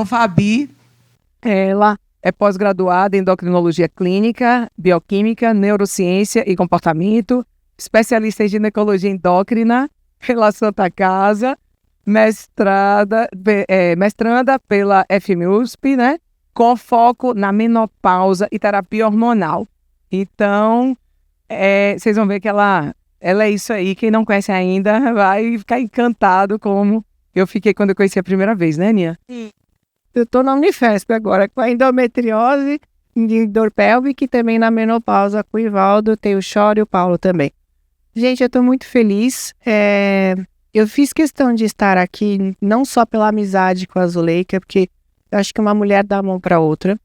Então, Fabi, ela é pós-graduada em endocrinologia clínica, bioquímica, neurociência e comportamento, especialista em ginecologia endócrina pela Santa Casa, mestranda pela FMUSP, né? Com foco na menopausa e terapia hormonal. Então, vocês vão ver que ela é isso aí. Quem não conhece ainda vai ficar encantado como eu fiquei quando eu conheci a primeira vez, né, Nia? Sim. Eu estou na Unifesp agora, com a endometriose, dor pélvica e também na menopausa com o Ivaldo, tem o Choro e o Paulo também. Gente, eu estou muito feliz. Eu fiz questão de estar aqui, não só pela amizade com a Zuleika, porque eu acho que uma mulher dá a mão para outra.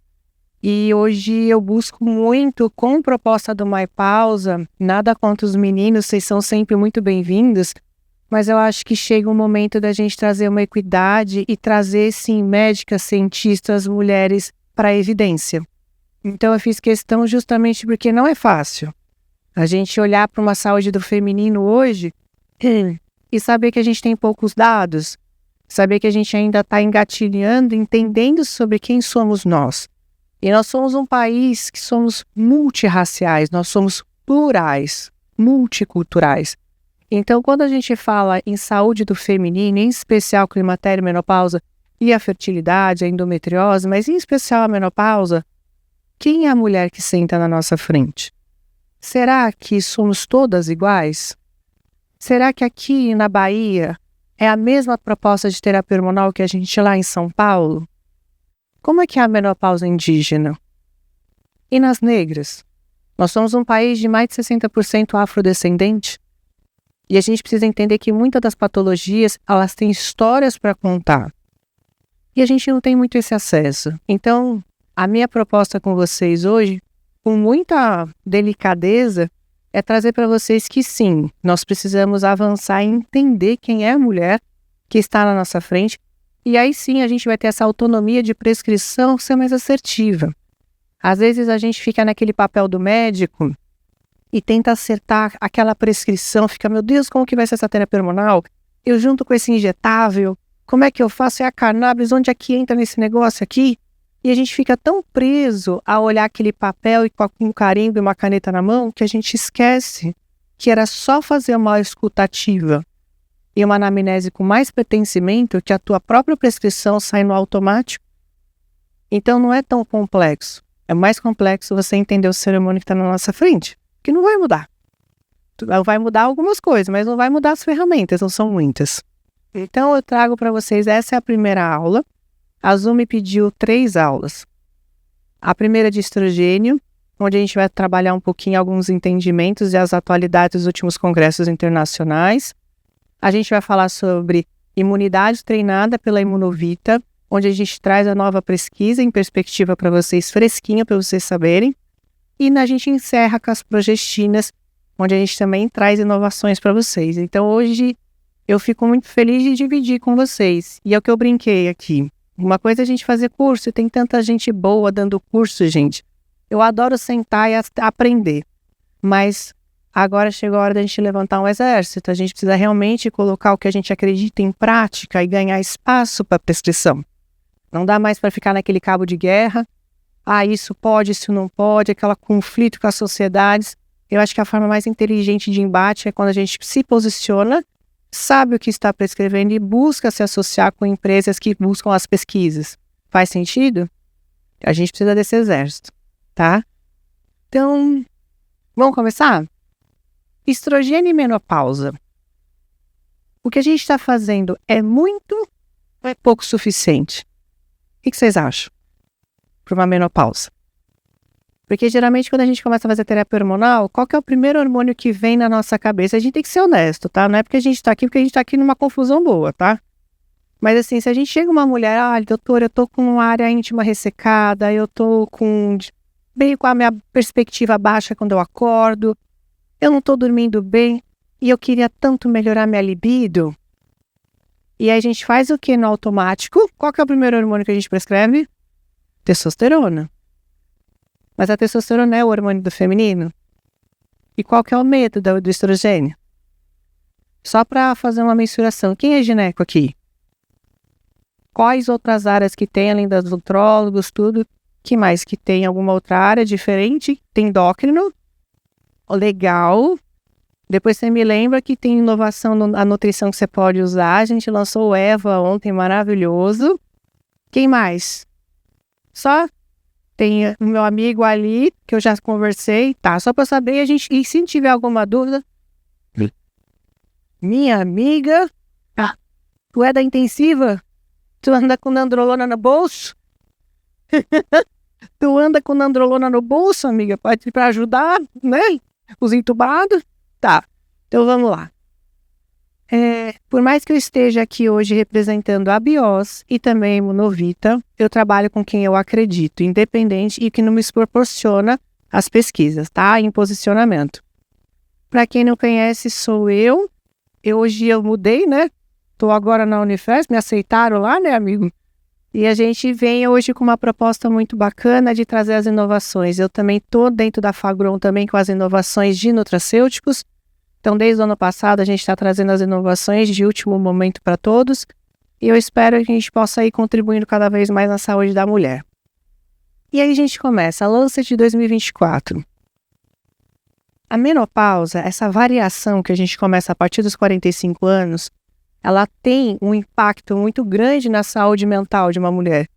E hoje eu busco muito, com proposta do MyPausa, nada contra os meninos, vocês são sempre muito bem-vindos, mas eu acho que chega um momento da gente trazer uma equidade e trazer, sim, médicas, cientistas, mulheres para a evidência. Então eu fiz questão justamente porque não é fácil a gente olhar para uma saúde do feminino hoje e saber que a gente tem poucos dados, saber que a gente ainda está engatilhando, entendendo sobre quem somos nós. E nós somos um país que somos multirraciais, nós somos plurais, multiculturais. Então, quando a gente fala em saúde do feminino, em especial climatério, menopausa e a fertilidade, a endometriose, mas em especial a menopausa, quem é a mulher que senta na nossa frente? Será que somos todas iguais? Será que aqui na Bahia é a mesma proposta de terapia hormonal que a gente lá em São Paulo? Como é que é a menopausa indígena? E nas negras? Nós somos um país de mais de 60% afrodescendente. E a gente precisa entender que muitas das patologias, elas têm histórias para contar. E a gente não tem muito esse acesso. Então, a minha proposta com vocês hoje, com muita delicadeza, é trazer para vocês que sim, nós precisamos avançar e entender quem é a mulher que está na nossa frente. E aí sim a gente vai ter essa autonomia de prescrição ser mais assertiva. Às vezes a gente fica naquele papel do médico e tenta acertar aquela prescrição, fica, meu Deus, como que vai ser essa terapia hormonal? Eu junto com esse injetável, como é que eu faço? É a cannabis, onde é que entra nesse negócio aqui? E a gente fica tão preso a olhar aquele papel e com um carimbo e uma caneta na mão que a gente esquece que era só fazer uma escutativa e uma anamnese com mais pertencimento que a tua própria prescrição sai no automático. Então não é tão complexo. É mais complexo você entender o ser humano que está na nossa frente, que não vai mudar. Vai mudar algumas coisas, mas não vai mudar as ferramentas, não são muitas. Então eu trago para vocês, essa é a primeira aula. A Zoom me pediu 3 aulas. A primeira de estrogênio, onde a gente vai trabalhar um pouquinho alguns entendimentos e as atualidades dos últimos congressos internacionais. A gente vai falar sobre imunidade treinada pela Imunovita, onde a gente traz a nova pesquisa em perspectiva para vocês, fresquinha para vocês saberem. E a gente encerra com as progestinas, onde a gente também traz inovações para vocês. Então hoje eu fico muito feliz de dividir com vocês. E é o que eu brinquei aqui. Uma coisa é a gente fazer curso, e tem tanta gente boa dando curso, gente. Eu adoro sentar e aprender. Mas agora chegou a hora da gente levantar um exército. A gente precisa realmente colocar o que a gente acredita em prática e ganhar espaço para prescrição. Não dá mais para ficar naquele cabo de guerra. Isso pode, isso não pode, aquele conflito com as sociedades. Eu acho que a forma mais inteligente de embate é quando a gente se posiciona, sabe o que está prescrevendo e busca se associar com empresas que buscam as pesquisas. Faz sentido? A gente precisa desse exército, tá? Então, vamos começar? Estrogênio e menopausa. O que a gente está fazendo é muito ou é pouco suficiente? O que vocês acham para uma menopausa? Porque geralmente quando a gente começa a fazer terapia hormonal, qual que é o primeiro hormônio que vem na nossa cabeça? A gente tem que ser honesto, tá? Não é porque a gente tá aqui, porque a gente tá aqui numa confusão boa, tá? Mas assim, se a gente chega uma mulher, doutora, eu tô com uma área íntima ressecada, eu tô bem com a minha perspectiva baixa quando eu acordo, eu não tô dormindo bem e eu queria tanto melhorar minha libido. E aí a gente faz o que no automático? Qual que é o primeiro hormônio que a gente prescreve? Testosterona. Mas a testosterona é o hormônio do feminino? E qual que é o método do estrogênio? Só para fazer uma mensuração. Quem é gineco aqui? Quais outras áreas que tem, além das nutrólogos, tudo? Que mais que tem? Alguma outra área diferente? Tem endócrino. Legal. Depois você me lembra que tem inovação na nutrição que você pode usar. A gente lançou o Eva ontem, maravilhoso. Quem mais? Só tem o meu amigo ali, que eu já conversei. Tá, só para saber, e se tiver alguma dúvida... Minha amiga, tu é da intensiva? Tu anda com nandrolona no bolso? Tu anda com nandrolona no bolso, amiga? Pode para ajudar, né? Os entubados? Tá, então vamos lá. Por mais que eu esteja aqui hoje representando a BIOS e também a Imunovita, eu trabalho com quem eu acredito, independente e que não me proporciona as pesquisas, tá? Em posicionamento. Para quem não conhece, sou eu. Hoje eu mudei, né? Estou agora na Unifesp, me aceitaram lá, né, amigo? E a gente vem hoje com uma proposta muito bacana de trazer as inovações. Eu também estou dentro da Fagron também com as inovações de nutracêuticos. Então, desde o ano passado, a gente está trazendo as inovações de último momento para todos. E eu espero que a gente possa ir contribuindo cada vez mais na saúde da mulher. E aí a gente começa, a Lancet de 2024. A menopausa, essa variação que a gente começa a partir dos 45 anos, ela tem um impacto muito grande na saúde mental de uma mulher.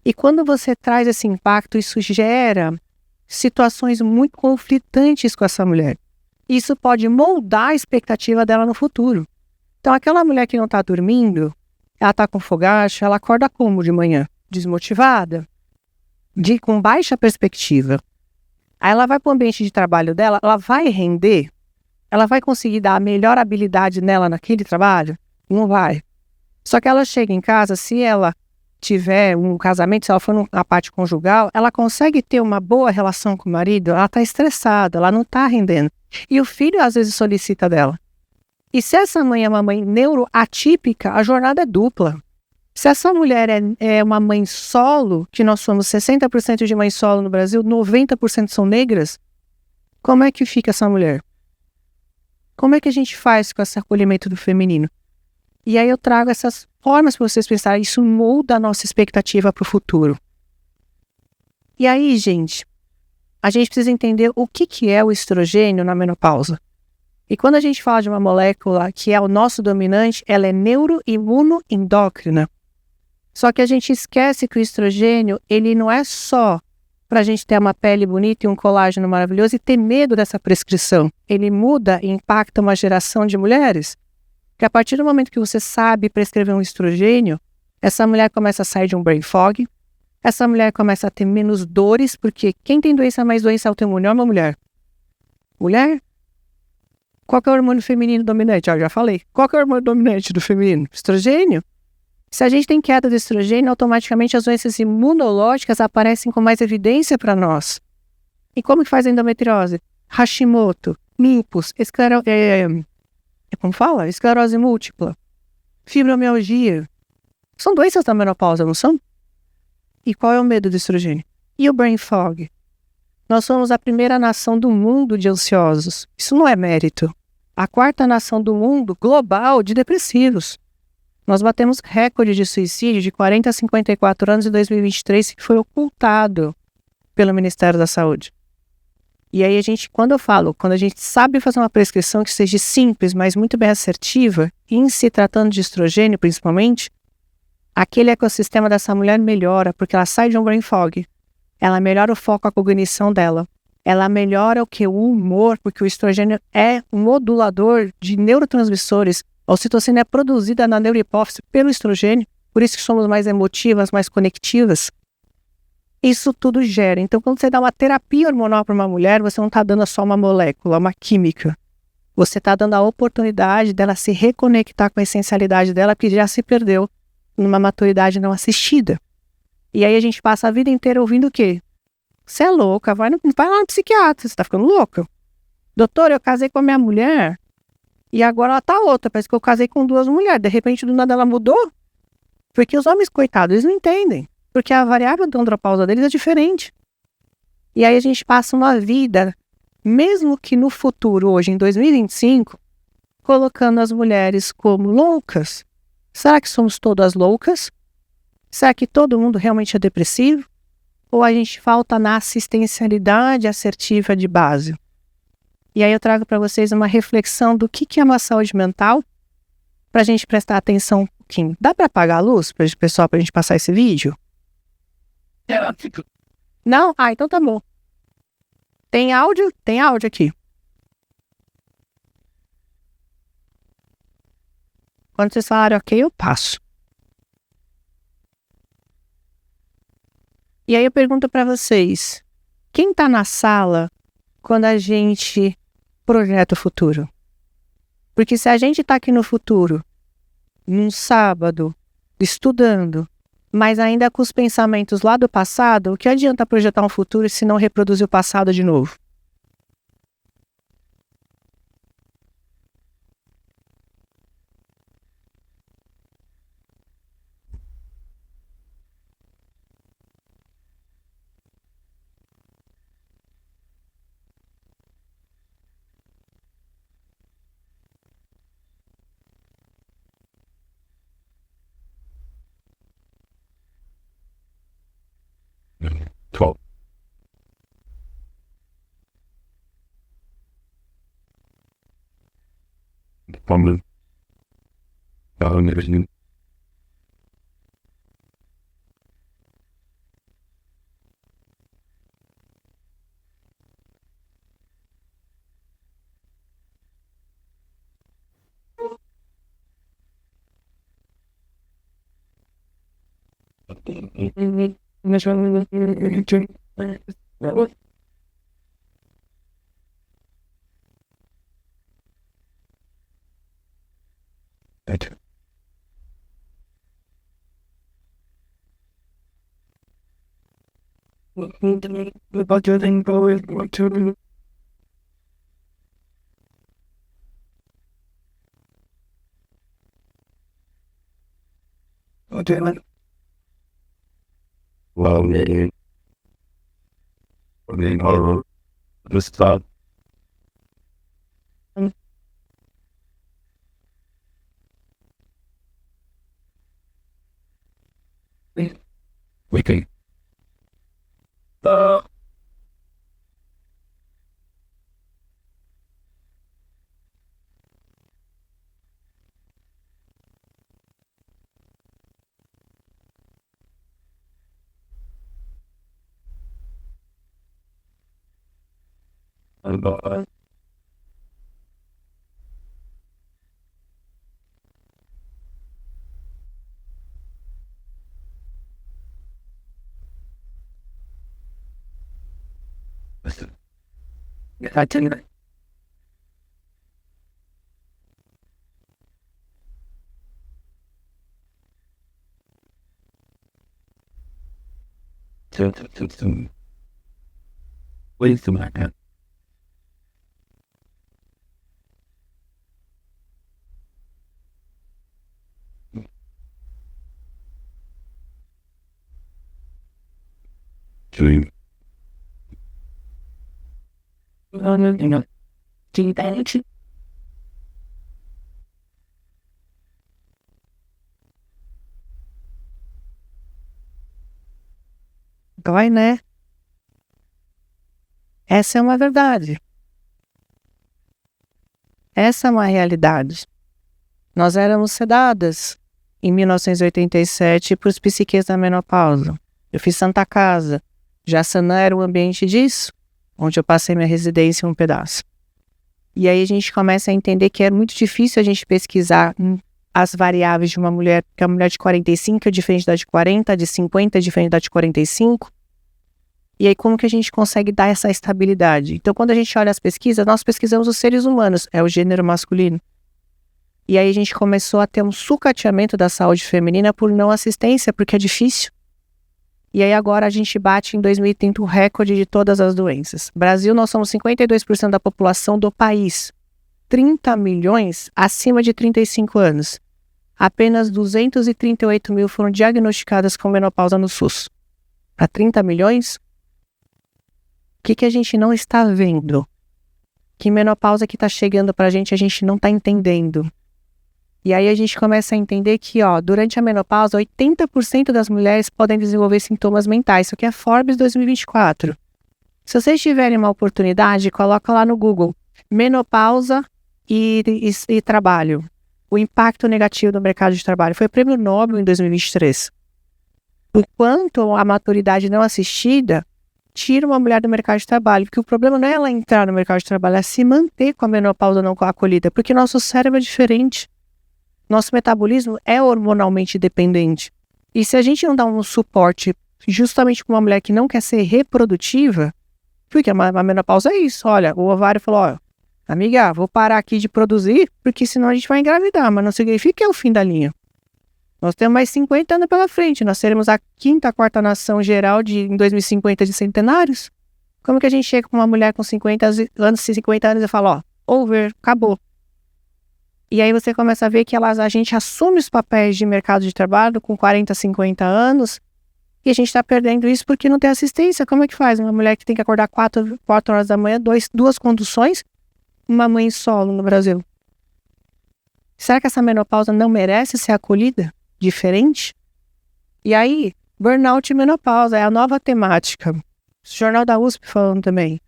E quando você traz esse impacto, isso gera situações muito conflitantes com essa mulher. Isso pode moldar a expectativa dela no futuro. Então, aquela mulher que não está dormindo, ela está com fogacho, ela acorda como de manhã? Desmotivada, com baixa perspectiva. Aí ela vai para o ambiente de trabalho dela, ela vai render? Ela vai conseguir dar a melhor habilidade nela naquele trabalho? Não vai. Só que ela chega em casa, se ela tiver um casamento, se ela for na parte conjugal, ela consegue ter uma boa relação com o marido, ela está estressada, ela não está rendendo. E o filho às vezes solicita dela. E se essa mãe é uma mãe neuroatípica, a jornada é dupla. Se essa mulher é uma mãe solo, que nós somos 60% de mãe solo no Brasil, 90% são negras, como é que fica essa mulher? Como é que a gente faz com esse acolhimento do feminino? E aí eu trago essas formas para vocês pensarem, isso molda a nossa expectativa para o futuro. E aí, gente, a gente precisa entender o que é o estrogênio na menopausa. E quando a gente fala de uma molécula que é o nosso dominante, ela é neuroimunoendócrina. Só que a gente esquece que o estrogênio, ele não é só para a gente ter uma pele bonita e um colágeno maravilhoso e ter medo dessa prescrição. Ele muda e impacta uma geração de mulheres. Que a partir do momento que você sabe prescrever um estrogênio, essa mulher começa a sair de um brain fog, essa mulher começa a ter menos dores, porque quem tem mais doença autoimune é uma mulher. Mulher? Qual que é o hormônio feminino dominante? Já falei. Qual que é o hormônio dominante do feminino? Estrogênio. Se a gente tem queda de estrogênio, automaticamente as doenças imunológicas aparecem com mais evidência para nós. E como que faz a endometriose? Hashimoto, lúpus, esclerose múltipla, fibromialgia. São doenças da menopausa, não são? E qual é o medo do estrogênio? E o brain fog? Nós somos a primeira nação do mundo de ansiosos. Isso não é mérito. A quarta nação do mundo global de depressivos. Nós batemos recorde de suicídio de 40 a 54 anos em 2023, que foi ocultado pelo Ministério da Saúde. E aí quando a gente sabe fazer uma prescrição que seja simples, mas muito bem assertiva, em se tratando de estrogênio principalmente, aquele ecossistema dessa mulher melhora, porque ela sai de um brain fog, ela melhora o foco, a cognição dela, ela melhora o humor, porque o estrogênio é um modulador de neurotransmissores. A ocitocina é produzida na neurohipófise pelo estrogênio, por isso que somos mais emotivas, mais conectivas. Isso tudo gera. Então, quando você dá uma terapia hormonal para uma mulher, você não está dando só uma molécula, uma química. Você está dando a oportunidade dela se reconectar com a essencialidade dela, que já se perdeu numa maturidade não assistida. E aí a gente passa a vida inteira ouvindo o quê? Você é louca, vai lá no psiquiatra, você está ficando louca. Doutor, eu casei com a minha mulher e agora ela tá outra, parece que eu casei com 2 mulheres, de repente do nada ela mudou. Porque os homens, coitados, eles não entendem. Porque a variável da andropausa deles é diferente. E aí a gente passa uma vida, mesmo que no futuro, hoje em 2025, colocando as mulheres como loucas. Será que somos todas loucas? Será que todo mundo realmente é depressivo? Ou a gente falta na assistencialidade assertiva de base? E aí eu trago para vocês uma reflexão do que é uma saúde mental, para a gente prestar atenção um pouquinho. Dá para apagar a luz, pessoal, para a gente passar esse vídeo? Não? Ah, então tá bom. Tem áudio? Tem áudio aqui. Quando vocês falarem ok, eu passo. E aí eu pergunto para vocês, quem está na sala quando a gente projeta o futuro? Porque se a gente está aqui no futuro, num sábado, estudando, mas ainda com os pensamentos lá do passado, o que adianta projetar um futuro se não reproduzir o passado de novo? Top. Problem. Darum everything. Right. About your thing, go with what to do. Okay, man. Well, yeah. Then or the start. We can. I tell you that. Wait to my hand. Dream. Dói, né? Essa é uma verdade. Essa é uma realidade. Nós éramos sedadas em 1987 para os psiquês da menopausa. Eu fiz Santa Casa. Jaçanã era o ambiente disso, onde eu passei minha residência um pedaço. E aí a gente começa a entender que é muito difícil a gente pesquisar as variáveis de uma mulher, porque a mulher de 45 é diferente da de 40, de 50 é diferente da de 45. E aí como que a gente consegue dar essa estabilidade? Então quando a gente olha as pesquisas, nós pesquisamos os seres humanos, é o gênero masculino. E aí a gente começou a ter um sucateamento da saúde feminina por não assistência, porque é difícil. E aí agora a gente bate em 2030 o recorde de todas as doenças. Brasil, nós somos 52% da população do país. 30 milhões acima de 35 anos. Apenas 238 mil foram diagnosticadas com menopausa no SUS. Para 30 milhões? O que a gente não está vendo? Que menopausa que está chegando para a gente não está entendendo. E aí a gente começa a entender que, durante a menopausa, 80% das mulheres podem desenvolver sintomas mentais. Isso aqui é Forbes 2024. Se vocês tiverem uma oportunidade, coloca lá no Google, menopausa e trabalho. O impacto negativo no mercado de trabalho. Foi prêmio Nobel em 2023. O quanto a maturidade não assistida tira uma mulher do mercado de trabalho. Porque o problema não é ela entrar no mercado de trabalho, é se manter com a menopausa não acolhida. Porque nosso cérebro é diferente. Nosso metabolismo é hormonalmente dependente. E se a gente não dá um suporte justamente para uma mulher que não quer ser reprodutiva, porque a menopausa é isso. Olha, o ovário falou, amiga, vou parar aqui de produzir, porque senão a gente vai engravidar, mas não significa que é o fim da linha. Nós temos mais 50 anos pela frente, nós seremos a quarta nação geral em 2050 de centenários. Como que a gente chega com uma mulher com 50 anos e fala, over, acabou. E aí você começa a ver que a gente assume os papéis de mercado de trabalho com 40, 50 anos, e a gente está perdendo isso porque não tem assistência. Como é que faz? Uma mulher que tem que acordar 4 horas da manhã, duas conduções, uma mãe solo no Brasil. Será que essa menopausa não merece ser acolhida? Diferente? E aí, burnout e menopausa é a nova temática. O Jornal da USP falando também.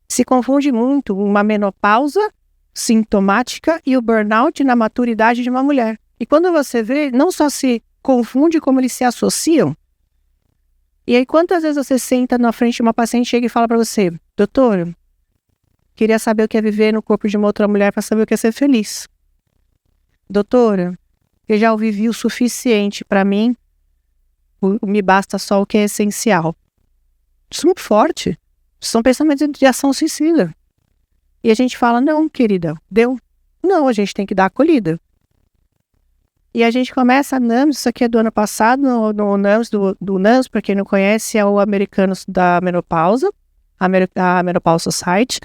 Se confunde muito uma menopausa sintomática e o burnout na maturidade de uma mulher. E quando você vê, não só se confunde, como eles se associam. E aí, quantas vezes você senta na frente de uma paciente, chega e fala para você, doutor, queria saber o que é viver no corpo de uma outra mulher para saber o que é ser feliz. Doutora, eu já vivi o suficiente para mim, me basta só o que é essencial. Isso é muito forte. São pensamentos de ação suicida. E a gente fala, não, querida, deu. Não, a gente tem que dar acolhida. E a gente começa a NAMS, isso aqui é do ano passado, no NAMS, do NAMS, para quem não conhece, é o Americanos da Menopausa, a Menopause Society,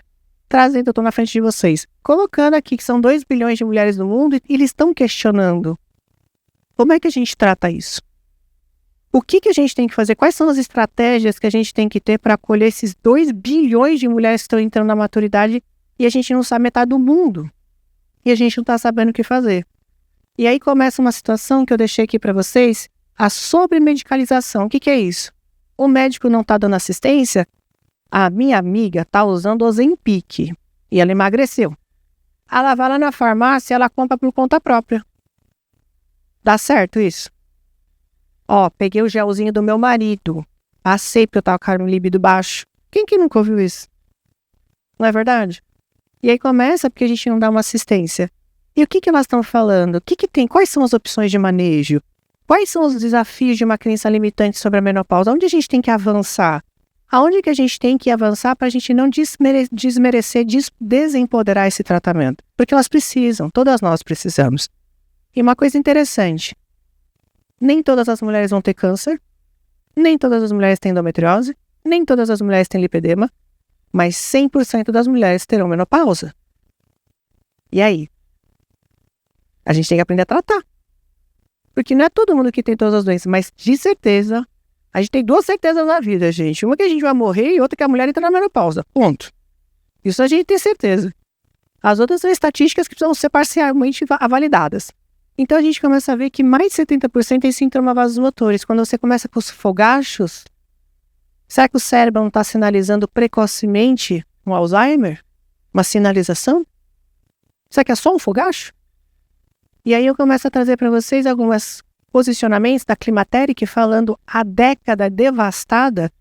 trazendo, eu estou na frente de vocês, colocando aqui que são 2 bilhões de mulheres no mundo e eles estão questionando como é que a gente trata isso? O que a gente tem que fazer? Quais são as estratégias que a gente tem que ter para acolher esses 2 bilhões de mulheres que estão entrando na maturidade e a gente não sabe metade do mundo? E a gente não está sabendo o que fazer. E aí começa uma situação que eu deixei aqui para vocês, a sobremedicalização. O que é isso? O médico não está dando assistência? A minha amiga está usando Ozempic e ela emagreceu. Ela vai lá na farmácia, ela compra por conta própria. Dá certo isso? Peguei o gelzinho do meu marido, passei porque eu tava com o libido baixo. Quem que nunca ouviu isso? Não é verdade? E aí começa porque a gente não dá uma assistência. E o que elas estão falando? O que tem? Quais são as opções de manejo? Quais são os desafios de uma crença limitante sobre a menopausa? Onde a gente tem que avançar? Aonde que a gente tem que avançar para a gente não desmerecer, desempoderar esse tratamento? Porque elas precisam, todas nós precisamos. E uma coisa interessante, nem todas as mulheres vão ter câncer, nem todas as mulheres têm endometriose, nem todas as mulheres têm lipedema, mas 100% das mulheres terão menopausa. E aí? A gente tem que aprender a tratar. Porque não é todo mundo que tem todas as doenças, mas de certeza, a gente tem 2 certezas na vida, gente. Uma que a gente vai morrer e outra que a mulher entra na menopausa. Ponto. Isso a gente tem certeza. As outras são estatísticas que precisam ser parcialmente validadas. Então a gente começa a ver que mais de 70% tem sintomas vasomotores. Quando você começa com os fogachos, será que o cérebro não está sinalizando precocemente um Alzheimer? Uma sinalização? Será que é só um fogacho? E aí eu começo a trazer para vocês alguns posicionamentos da Climateric falando a década devastada.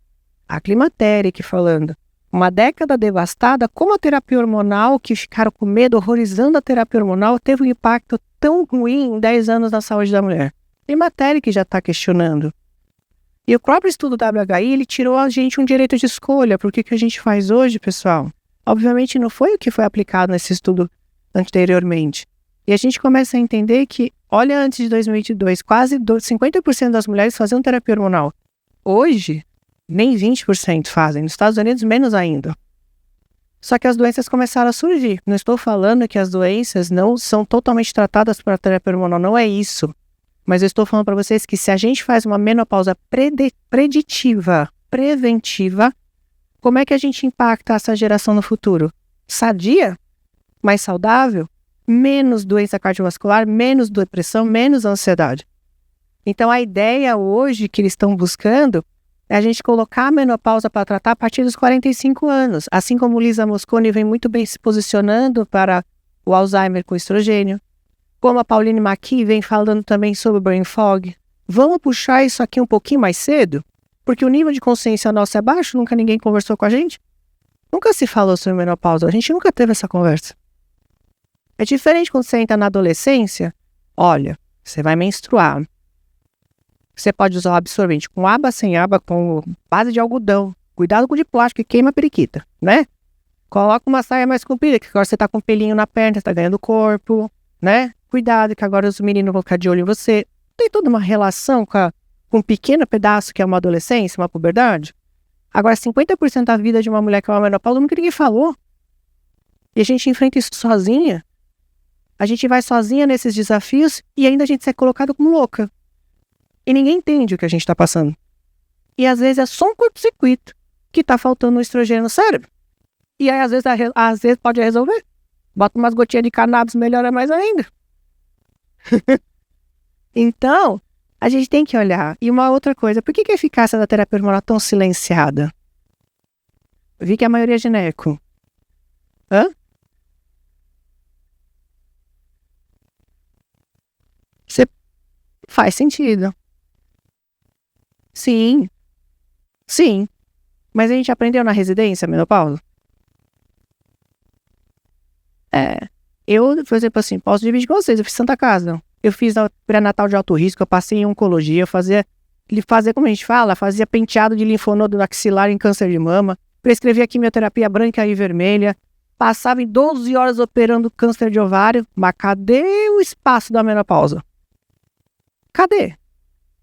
A Climateric falando uma década devastada, como a terapia hormonal, que ficaram com medo, horrorizando a terapia hormonal, teve um impacto tão ruim em 10 anos na saúde da mulher. Climateric já está questionando. E o próprio estudo WHI, ele tirou a gente um direito de escolha. Por que a gente faz hoje, pessoal? Obviamente não foi o que foi aplicado nesse estudo anteriormente. E a gente começa a entender que, olha, antes de 2022, quase 50% das mulheres faziam terapia hormonal. Hoje, nem 20% fazem. Nos Estados Unidos, menos ainda. Só que as doenças começaram a surgir. Não estou falando que as doenças não são totalmente tratadas por terapia hormonal. Não é isso. Mas eu estou falando para vocês que se a gente faz uma menopausa preditiva, preventiva, como é que a gente impacta essa geração no futuro? Sadia? Mais saudável? menos doença cardiovascular, menos depressão, menos ansiedade. Então, a ideia hoje que eles estão buscando é a gente colocar a menopausa para tratar a partir dos 45 anos. Assim como Lisa Mosconi vem muito bem se posicionando para o Alzheimer com estrogênio, como a Pauline Maqui vem falando também sobre o brain fog. Vamos puxar isso aqui um pouquinho mais cedo? Porque o nível de consciência nosso é baixo, nunca ninguém conversou com a gente. Nunca se falou sobre menopausa, a gente nunca teve essa conversa. É diferente quando você entra na adolescência. Olha, você vai menstruar. Você pode usar o absorvente com aba, sem aba, com base de algodão. Cuidado com o de plástico que queima a periquita, né? Coloca uma saia mais comprida, que agora você tá com um pelinho na perna, você tá ganhando corpo, né? Cuidado, que agora os meninos vão ficar de olho em você. Tem toda uma relação com um pequeno pedaço que é uma adolescência, uma puberdade. Agora, 50% da vida de uma mulher que é uma menopausa, nunca ninguém falou. E a gente enfrenta isso sozinha. A gente vai sozinha nesses desafios e ainda a gente é colocado como louca. E ninguém entende o que a gente está passando. E às vezes é só um curto-circuito que está faltando estrogênio no cérebro. E aí às vezes pode resolver. Bota umas gotinhas de cannabis, melhora mais ainda. Então, a gente tem que olhar. E uma outra coisa, por que a eficácia da terapia hormonal é tão silenciada? Eu vi que a maioria é gineco. Faz sentido. Sim. Mas a gente aprendeu na residência, menopausa? Eu, por exemplo, assim, posso dividir com vocês. Eu fiz Santa Casa. Eu fiz a pré-natal de alto risco, eu passei em oncologia, eu fazia, como a gente fala, fazia penteado de linfonodo axilar em câncer de mama, prescrevia quimioterapia branca e vermelha, passava em 12 horas operando câncer de ovário, mas cadê o espaço da menopausa? Cadê?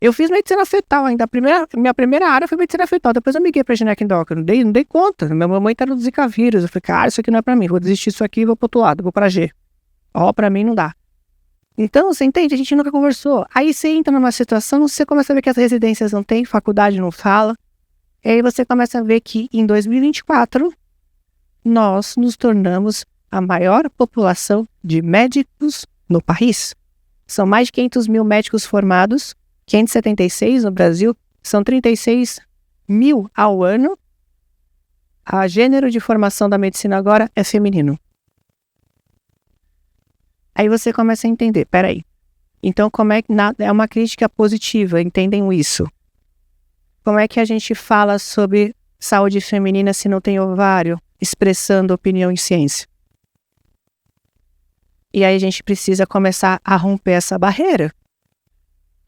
Eu fiz medicina fetal ainda, minha primeira área foi medicina fetal, depois eu migrei pra gineco endócrino, não dei conta, minha mamãe tá no Zika vírus, eu falei, cara, isso aqui não é pra mim, vou desistir disso aqui e vou pro outro lado, vou pra G. Pra mim não dá. Então, você entende? A gente nunca conversou. Aí você entra numa situação, você começa a ver que as residências não tem, faculdade não fala. E aí você começa a ver que em 2024, nós nos tornamos a maior população de médicos no país. São mais de 500 mil médicos formados, 576 no Brasil, são 36 mil ao ano. A gênero de formação da medicina agora é feminino. Aí você começa a entender, peraí, então como é que é uma crítica positiva, entendem isso? Como é que a gente fala sobre saúde feminina se não tem ovário, expressando opinião em ciência? E aí a gente precisa começar a romper essa barreira.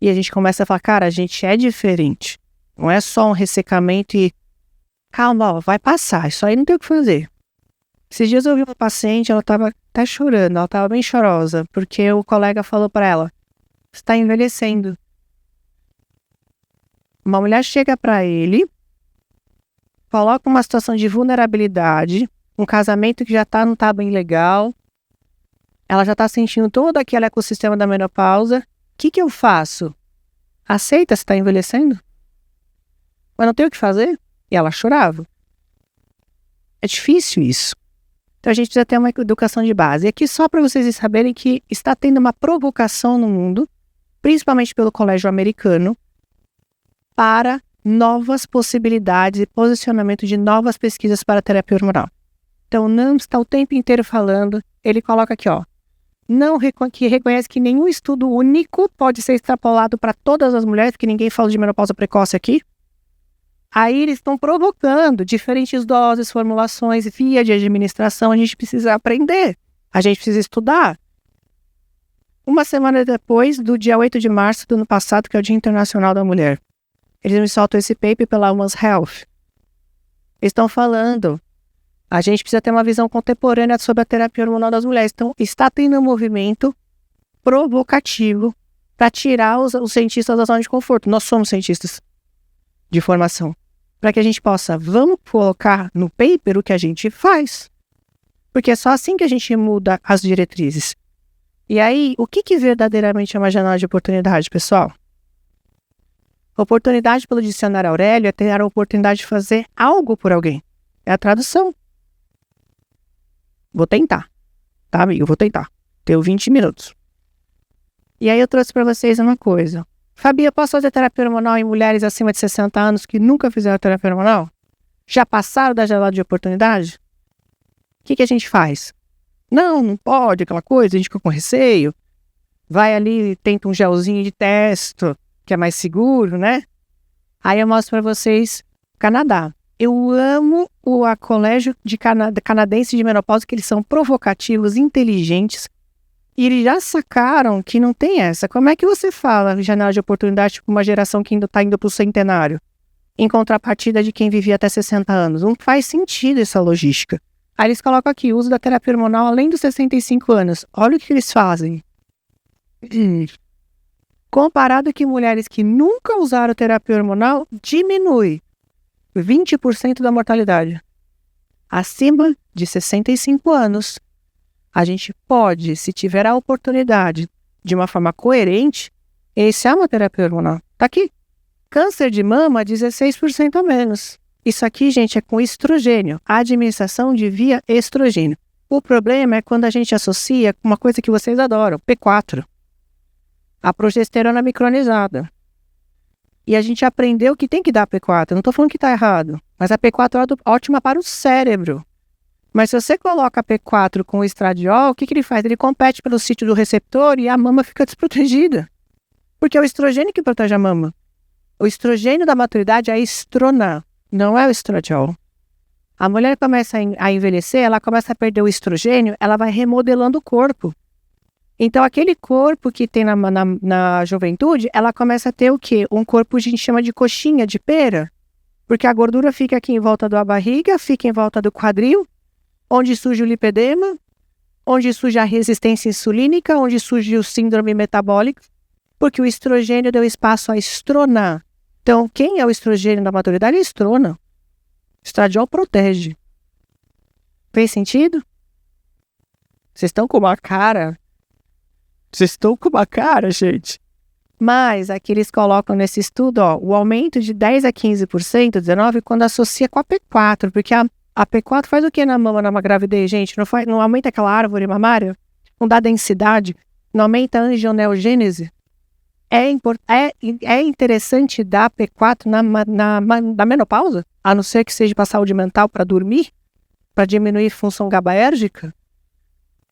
E a gente começa a falar, cara, a gente é diferente. Não é só um ressecamento e calma, vai passar, isso aí não tem o que fazer. Esses dias eu vi uma paciente, ela estava até chorando, ela estava bem chorosa, porque o colega falou para ela, você está envelhecendo. Uma mulher chega para ele, coloca uma situação de vulnerabilidade, um casamento que já não está bem legal, ela já está sentindo todo aquele ecossistema da menopausa. O que eu faço? Aceita, você está envelhecendo? Mas não tem o que fazer? E ela chorava. É difícil isso. Então a gente precisa ter uma educação de base. E aqui só para vocês saberem que está tendo uma provocação no mundo, principalmente pelo colégio americano, para novas possibilidades e posicionamento de novas pesquisas para a terapia hormonal. Então, não está o tempo inteiro falando, ele coloca aqui, que reconhece que nenhum estudo único pode ser extrapolado para todas as mulheres, porque ninguém fala de menopausa precoce aqui. Aí eles estão provocando diferentes doses, formulações, via de administração, a gente precisa aprender, a gente precisa estudar. Uma semana depois, do dia 8 de março do ano passado, que é o Dia Internacional da Mulher, eles me soltam esse paper pela Women's Health. Eles estão falando, a gente precisa ter uma visão contemporânea sobre a terapia hormonal das mulheres. Então, está tendo um movimento provocativo para tirar os cientistas da zona de conforto. Nós somos cientistas de formação. Para que a gente possa, vamos colocar no paper o que a gente faz. Porque é só assim que a gente muda as diretrizes. E aí, o que verdadeiramente é uma janela de oportunidade, pessoal? Oportunidade, pelo dicionário Aurélio, é ter a oportunidade de fazer algo por alguém. É a tradução. Vou tentar. Tá, amigo? Vou tentar. Deu 20 minutos. E aí eu trouxe para vocês uma coisa. Fabi, eu posso fazer terapia hormonal em mulheres acima de 60 anos que nunca fizeram terapia hormonal? Já passaram da janela de oportunidade? O que a gente faz? Não pode, aquela coisa, a gente fica com receio. Vai ali, tenta um gelzinho de testo, que é mais seguro, né? Aí eu mostro para vocês o Canadá. Eu amo o colégio canadense de menopausa, que eles são provocativos, inteligentes. E eles já sacaram que não tem essa. Como é que você fala de janela de oportunidade para uma geração que ainda está indo para o centenário? Em contrapartida de quem vivia até 60 anos. Não faz sentido essa logística. Aí eles colocam aqui, o uso da terapia hormonal além dos 65 anos. Olha o que eles fazem. Comparado que mulheres que nunca usaram terapia hormonal, diminui 20% da mortalidade. Acima de 65 anos, a gente pode, se tiver a oportunidade, de uma forma coerente, iniciar uma terapia hormonal. Tá aqui. Câncer de mama, 16% a menos. Isso aqui, gente, é com estrogênio. A administração de via estrogênio. O problema é quando a gente associa com uma coisa que vocês adoram, P4. A progesterona micronizada. E a gente aprendeu que tem que dar P4. Eu não estou falando que está errado. Mas a P4 é ótima para o cérebro. Mas se você coloca a P4 com o estradiol, o que ele faz? Ele compete pelo sítio do receptor e a mama fica desprotegida. Porque é o estrogênio que protege a mama. O estrogênio da maturidade é a estrona, não é o estradiol. A mulher começa a envelhecer, ela começa a perder o estrogênio, ela vai remodelando o corpo. Então, aquele corpo que tem na juventude, ela começa a ter o quê? Um corpo que a gente chama de coxinha, de pera. Porque a gordura fica aqui em volta da barriga, fica em volta do quadril, onde surge o lipedema, onde surge a resistência insulínica, onde surge o síndrome metabólica, porque o estrogênio deu espaço a estronar. Então, quem é o estrogênio da maturidade é a estrona. O estradiol protege. Fez sentido? Vocês estão com uma cara... gente. Mas aqui eles colocam nesse estudo, ó, o aumento de 10 a 15%, 19%, quando associa com a P4, porque a P4 faz o que na mama, numa gravidez, gente? Não aumenta aquela árvore mamária? Não dá densidade? Não aumenta a angioneogênese? É interessante dar P4 na menopausa? A não ser que seja para saúde mental, para dormir? Para diminuir função GABAérgica?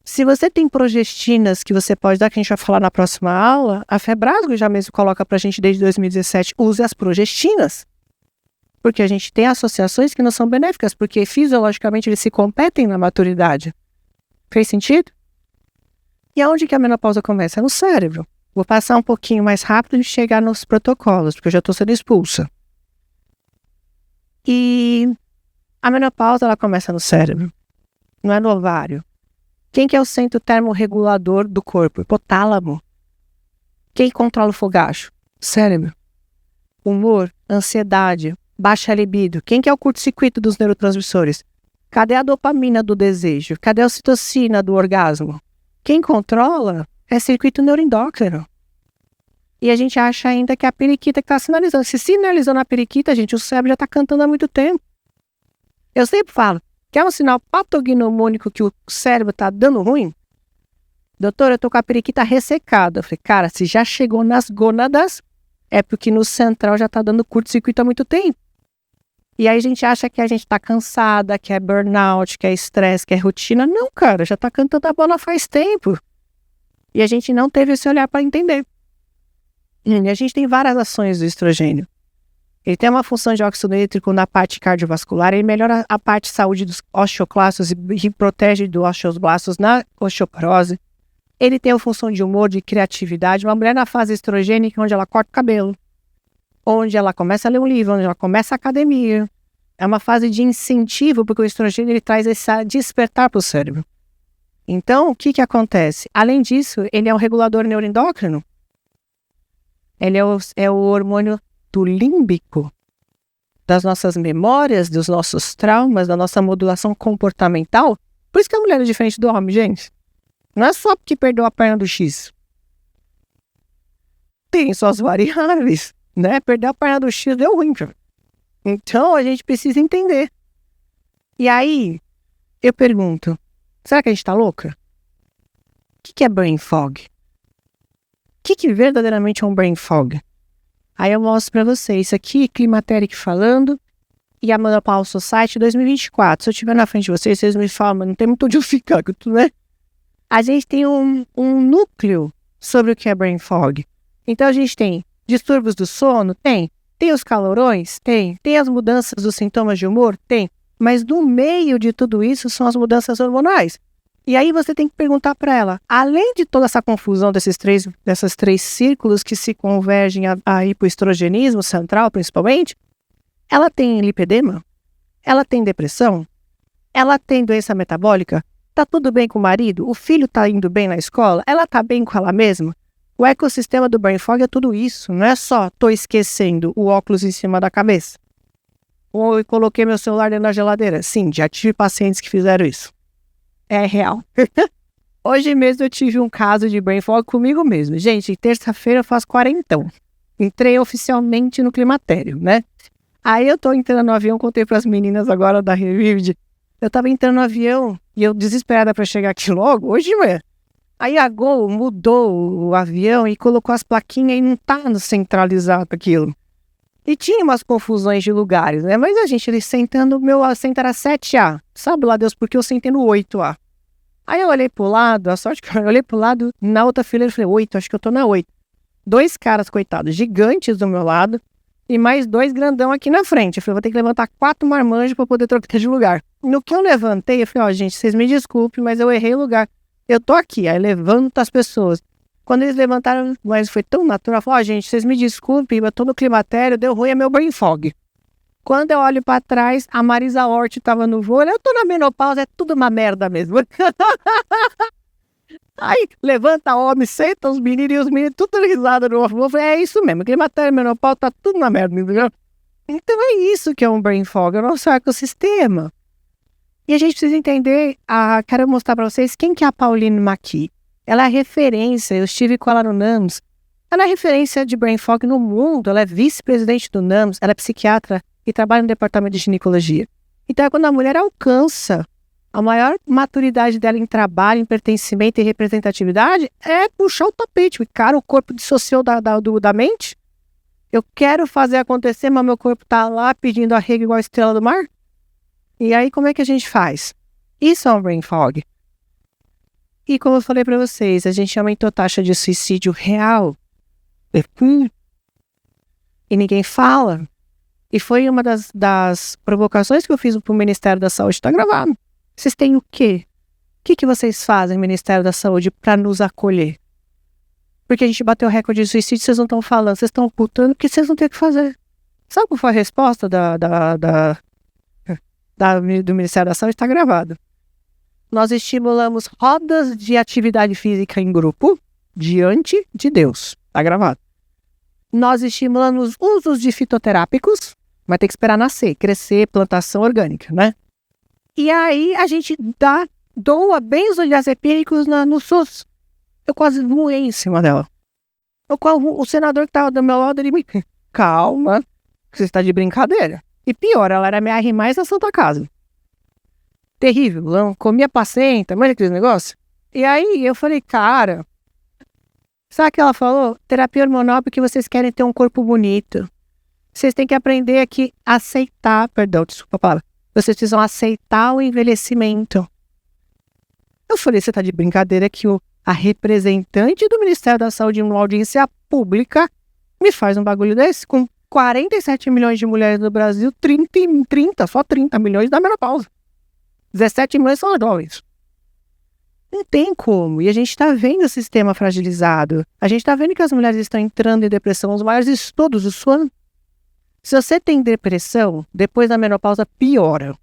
Se você tem progestinas que você pode dar, que a gente vai falar na próxima aula, a Febrasgo já mesmo coloca pra gente desde 2017, use as progestinas. Porque a gente tem associações que não são benéficas, porque fisiologicamente eles se competem na maturidade. Fez sentido? E aonde que a menopausa começa? É no cérebro. Vou passar um pouquinho mais rápido e chegar nos protocolos, porque eu já estou sendo expulsa. E a menopausa, ela começa no cérebro, não é no ovário. Quem que é o centro termorregulador do corpo? Hipotálamo. Quem controla o fogacho? Cérebro. Humor, ansiedade, baixa libido. Quem que é o curto-circuito dos neurotransmissores? Cadê a dopamina do desejo? Cadê a ocitocina do orgasmo? Quem controla é circuito neuroendócrino. E a gente acha ainda que é a periquita que está sinalizando. Se sinalizou na periquita, gente, o cérebro já está cantando há muito tempo. Eu sempre falo, quer um sinal patognomônico que o cérebro está dando ruim? Doutor, eu tô com a periquita ressecada. Eu falei, cara, se já chegou nas gônadas, é porque no central já está dando curto-circuito há muito tempo. E aí a gente acha que a gente está cansada, que é burnout, que é estresse, que é rotina. Não, cara, já está cantando a bola faz tempo. E a gente não teve esse olhar para entender. E a gente tem várias ações do estrogênio. Ele tem uma função de óxido nítrico na parte cardiovascular, ele melhora a parte de saúde dos osteoclastos e protege dos osteoblastos na osteoporose. Ele tem a função de humor, de criatividade. Uma mulher na fase estrogênica, onde ela corta o cabelo, onde ela começa a ler um livro, onde ela começa a academia. É uma fase de incentivo, porque o estrogênio ele traz esse despertar para o cérebro. Então, o que acontece? Além disso, ele é um regulador neuroendócrino. Ele é o hormônio do límbico, das nossas memórias, dos nossos traumas, da nossa modulação comportamental. Por isso que a mulher é diferente do homem, gente. Não é só porque perdeu a perna do X. Tem suas variáveis, né? Perder a perna do X deu ruim. Então, a gente precisa entender. E aí, eu pergunto, será que a gente tá louca? O que é brain fog? O que verdadeiramente é um brain fog? Aí eu mostro para vocês. Isso aqui, Climateric falando, e a Menopause Society 2024. Se eu estiver na frente de vocês, vocês me falam, mas não tem muito onde eu ficar, né? A gente tem um núcleo sobre o que é brain fog. Então a gente tem distúrbios do sono? Tem. Tem os calorões? Tem. Tem as mudanças dos sintomas de humor? Tem. Mas no meio de tudo isso são as mudanças hormonais. E aí você tem que perguntar para ela, além de toda essa confusão desses três círculos que se convergem a hipoestrogenismo central, principalmente, ela tem lipedema? Ela tem depressão? Ela tem doença metabólica? Tá tudo bem com o marido? O filho tá indo bem na escola? Ela tá bem com ela mesma? O ecossistema do brain fog é tudo isso. Não é só tô esquecendo o óculos em cima da cabeça. Ou eu coloquei meu celular dentro da geladeira. Sim, já tive pacientes que fizeram isso. É real. Hoje mesmo eu tive um caso de brain fog comigo mesmo. Gente, terça-feira eu faço quarentão. Entrei oficialmente no climatério, né? Aí eu tô entrando no avião, contei pras meninas agora da Revivid. Eu tava entrando no avião e eu desesperada pra chegar aqui logo, hoje de manhã. Aí a Gol mudou o avião e colocou as plaquinhas e não tá centralizado aquilo. E tinha umas confusões de lugares, né? Mas a gente, ele sentando, o meu assento era 7A. Sabe lá Deus, porque eu sentei no 8A. Aí eu olhei pro lado, a sorte que eu olhei pro lado, na outra fileira eu falei, 8, acho que eu tô na 8. 2 caras, coitados, gigantes do meu lado, e mais 2 grandão aqui na frente. Eu falei, vou ter que levantar 4 marmanjos pra poder trocar de lugar. No que eu levantei, eu falei, gente, vocês me desculpem, mas eu errei o lugar. Eu tô aqui, aí levanta as pessoas. Quando eles levantaram, mas foi tão natural, eu falei, gente, vocês me desculpem, eu tô no climatério, deu ruim, é meu brain fog. Quando eu olho pra trás, a Marisa Hort tava no voo, eu tô na menopausa, é tudo uma merda mesmo. Aí, levanta homem, senta os meninos e os meninos, tudo risado no voo. Eu falei, é isso mesmo, climatério, menopausa, tá tudo na merda, entendeu? Então é isso que é um brain fog, é o nosso ecossistema. E a gente precisa entender, quero mostrar pra vocês quem que é a Pauline Maki. Ela é referência, eu estive com ela no NAMS. Ela é referência de brain fog no mundo, ela é vice-presidente do NAMS, ela é psiquiatra e trabalha no departamento de ginecologia. Então é quando a mulher alcança a maior maturidade dela em trabalho, em pertencimento e representatividade, é puxar o tapete. Cara, o corpo dissociou da mente. Eu quero fazer acontecer, mas meu corpo tá lá pedindo arrego igual a estrela do mar. E aí como é que a gente faz? Isso é um brain fog. E como eu falei para vocês, a gente aumentou a taxa de suicídio real. E ninguém fala. E foi uma das provocações que eu fiz para o Ministério da Saúde. Está gravado. Vocês têm o quê? O que vocês fazem, Ministério da Saúde, para nos acolher? Porque a gente bateu o recorde de suicídio, vocês não estão falando, vocês estão ocultando, porque vocês não têm o que fazer. Sabe qual foi a resposta do Ministério da Saúde? Está gravado. Nós estimulamos rodas de atividade física em grupo diante de Deus. Está gravado. Nós estimulamos usos de fitoterápicos, mas tem que esperar nascer, crescer, plantação orgânica, né? E aí a gente doa benzodiazepínicos no SUS. Eu quase voei em cima dela. O senador que estava do meu lado, ele me... Calma, você está de brincadeira. E pior, ela era minha R mais na Santa Casa. Terrível, não comia placenta, mas aquele negócio. E aí eu falei, cara, sabe o que ela falou? Terapia hormonal porque vocês querem ter um corpo bonito. Vocês têm que aprender aqui a aceitar, desculpa a palavra. Vocês precisam aceitar o envelhecimento. Eu falei, você tá de brincadeira que a representante do Ministério da Saúde em uma audiência pública me faz um bagulho desse com 47 milhões de mulheres no Brasil, só 30 milhões da menopausa. 17 milhões são jovens. Não tem como. E a gente está vendo o sistema fragilizado. A gente está vendo que as mulheres estão entrando em depressão. Os maiores estudos do sono. Se você tem depressão, depois da menopausa piora.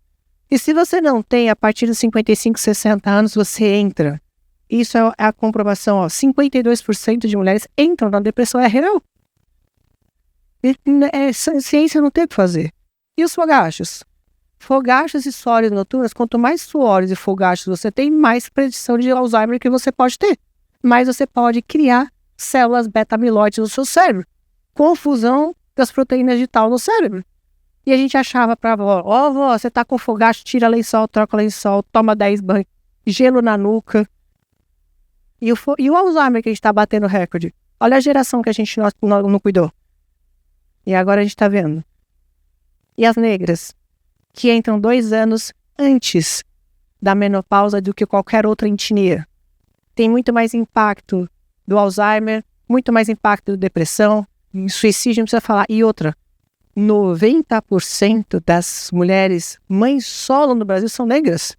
E se você não tem, a partir dos 55, 60 anos, você entra. Isso é a comprovação. 52% de mulheres entram na depressão. É real. Ciência não tem o que fazer. E os fogachos? Fogachos e suores noturnos, quanto mais suores e fogachos você tem, mais predição de Alzheimer que você pode ter. Mais você pode criar células beta-amiloides no seu cérebro. Confusão das proteínas de tal no cérebro. E a gente achava pra avó, vó, você tá com fogacho, tira lençol, troca lençol, toma 10 banhos, gelo na nuca. E o Alzheimer que a gente está batendo recorde. Olha a geração que a gente não cuidou. E agora a gente está vendo. E as negras, que entram 2 anos antes da menopausa do que qualquer outra etnia. Tem muito mais impacto do Alzheimer, muito mais impacto da depressão, suicídio, não precisa falar. E outra, 90% das mulheres mães solo no Brasil são negras.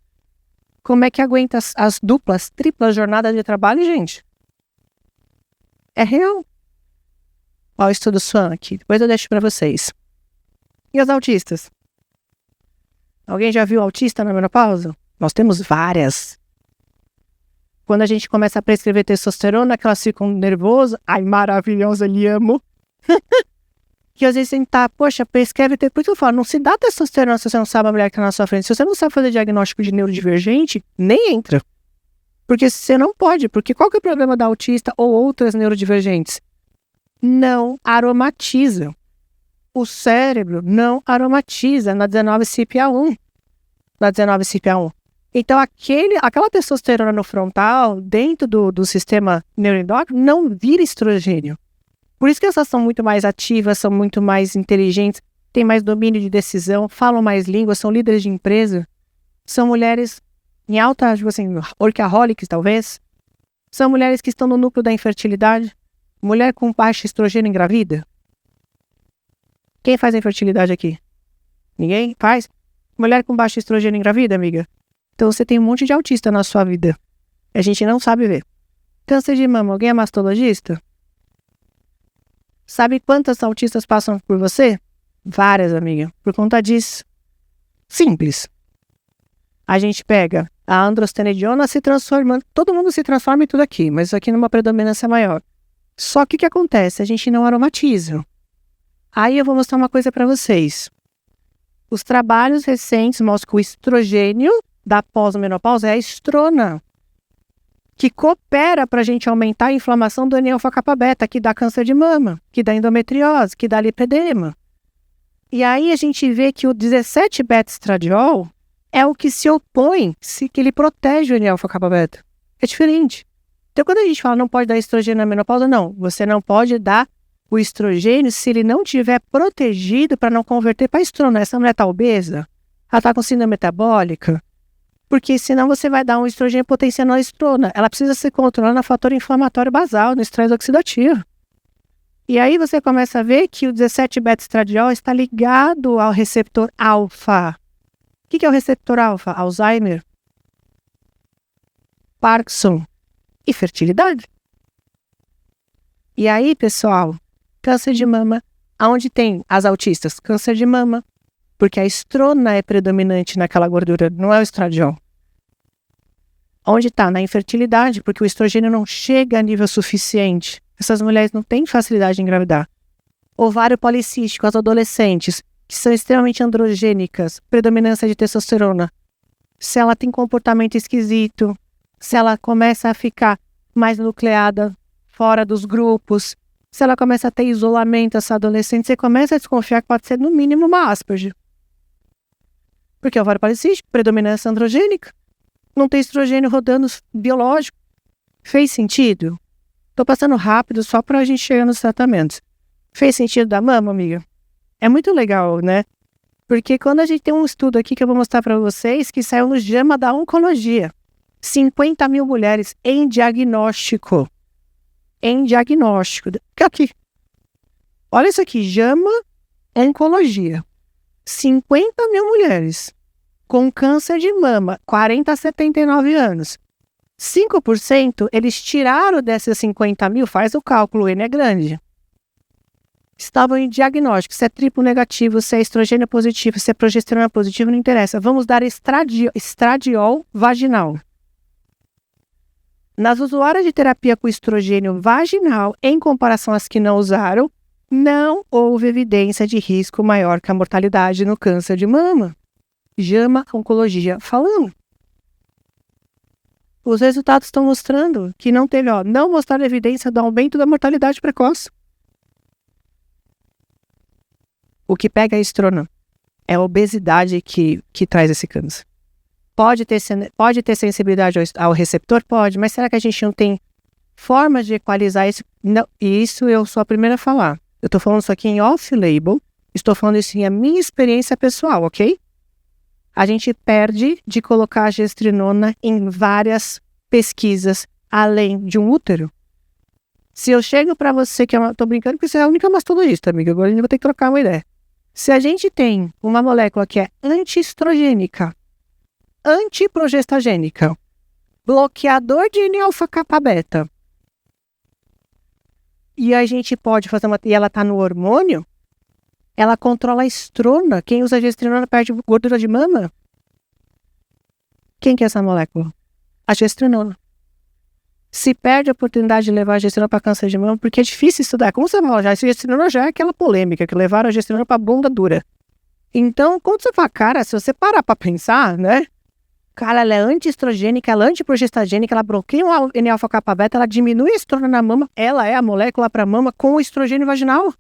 Como é que aguenta as duplas, triplas jornadas de trabalho, gente? É real. Olha o estudo SWAN aqui, depois eu deixo para vocês. E os autistas? Alguém já viu autista na menopausa? Nós temos várias. Quando a gente começa a prescrever testosterona, que elas ficam nervosas, ai, maravilhosa, lhe amo. Que às vezes tentar, poxa, prescreve, por isso eu falo, não se dá testosterona se você não sabe a mulher que está na sua frente. Se você não sabe fazer diagnóstico de neurodivergente, nem entra. Porque você não pode, porque qual que é o problema da autista ou outras neurodivergentes? Não aromatiza. O cérebro não aromatiza na 19-CPA1. Na 19-CPA1. Então, aquela testosterona no frontal, dentro do sistema neuroendócrino, não vira estrogênio. Por isso que elas são muito mais ativas, são muito mais inteligentes, têm mais domínio de decisão, falam mais línguas, são líderes de empresa. São mulheres em alta, tipo assim, workaholics, talvez. São mulheres que estão no núcleo da infertilidade. Mulher com baixo estrogênio engravida. Quem faz a infertilidade aqui? Ninguém faz? Mulher com baixo estrogênio engravida, amiga? Então você tem um monte de autista na sua vida. A gente não sabe ver. Câncer de mama, alguém é mastologista? Sabe quantas autistas passam por você? Várias, amiga. Por conta disso. Simples. A gente pega a androstenediona se transformando. Todo mundo se transforma em tudo aqui, mas isso aqui numa predominância maior. Só que o que acontece? A gente não aromatiza. Aí eu vou mostrar uma coisa para vocês. Os trabalhos recentes mostram que o estrogênio da pós-menopausa é a estrona, que coopera para a gente aumentar a inflamação do NF-kappa-beta, que dá câncer de mama, que dá endometriose, que dá lipedema. E aí a gente vê que o 17-beta-estradiol é o que se opõe, que ele protege o NF-kappa-beta. É diferente. Então quando a gente fala não pode dar estrogênio na menopausa, não. Você não pode dar o estrogênio se ele não tiver protegido para não converter para estrona. Essa mulher está obesa, ela está com síndrome metabólica, porque senão você vai dar um estrogênio potenciando a estrona. Ela precisa ser controlada no fator inflamatório basal, no estresse oxidativo. E aí você começa a ver que o 17-beta-estradiol está ligado ao receptor alfa. O que é o receptor alfa? Alzheimer, Parkinson e fertilidade. E aí, pessoal, câncer de mama, aonde tem as autistas? Câncer de mama, porque a estrona é predominante naquela gordura, não é o estradiol. Onde está? Na infertilidade, porque o estrogênio não chega a nível suficiente. Essas mulheres não têm facilidade de engravidar. Ovário policístico, as adolescentes, que são extremamente androgênicas, predominância de testosterona. Se ela tem comportamento esquisito, se ela começa a ficar mais nucleada, fora dos grupos, se ela começa a ter isolamento, essa adolescente, você começa a desconfiar que pode ser no mínimo uma Asperger. Porque o ovário policístico, predominância androgênica, não tem estrogênio rodando biológico. Fez sentido? Tô passando rápido só para a gente chegar nos tratamentos. Fez sentido da mama, amiga? É muito legal, né? Porque quando a gente tem um estudo aqui que eu vou mostrar para vocês, que saiu no JAMA da Oncologia. 50 mil mulheres em diagnóstico. Em diagnóstico. Aqui. Olha isso aqui, JAMA Oncologia. 50 mil mulheres com câncer de mama, 40 a 79 anos. 5% eles tiraram dessas 50 mil, faz o cálculo, o N é grande. Estavam em diagnóstico, se é triplo negativo, se é estrogênio positivo, se é progesterona positivo, não interessa. Vamos dar estradiol vaginal. Nas usuárias de terapia com estrogênio vaginal, em comparação às que não usaram, não houve evidência de risco maior que a mortalidade no câncer de mama. JAMA Oncologia falando. Os resultados estão mostrando que não teve, não mostraram evidência do aumento da mortalidade precoce. O que pega a estrona é a obesidade que traz esse câncer. Pode ter sensibilidade ao receptor? Pode, mas será que a gente não tem formas de equalizar isso. Não, isso eu sou a primeira a falar. Eu estou falando isso aqui em off-label. Estou falando isso em a minha experiência pessoal, ok? A gente perde de colocar a gestrinona em várias pesquisas além de um útero. Se eu chego para você, tô brincando porque você é a única mastologista, amiga, agora a gente vai ter que trocar uma ideia. Se a gente tem uma molécula que é antiestrogênica, antiprogestagênica, bloqueador de NF-κ-beta, e a gente pode fazer e ela está no hormônio, ela controla a estrona. Quem usa gestrinona perde gordura de mama? Quem que é essa molécula? A gestrinona. Se perde a oportunidade de levar a gestrinona para câncer de mama, porque é difícil estudar. Como você fala, a gestrinona já é aquela polêmica, que levaram a gestrinona para bunda dura. Então, quando você fala, cara, se você parar para pensar, né? Cara, ela é antiestrogênica, ela é antiprogestagênica, ela bloqueia o NF-κ-beta, ela diminui a estrona na mama, ela é a molécula para mama com o estrogênio vaginal.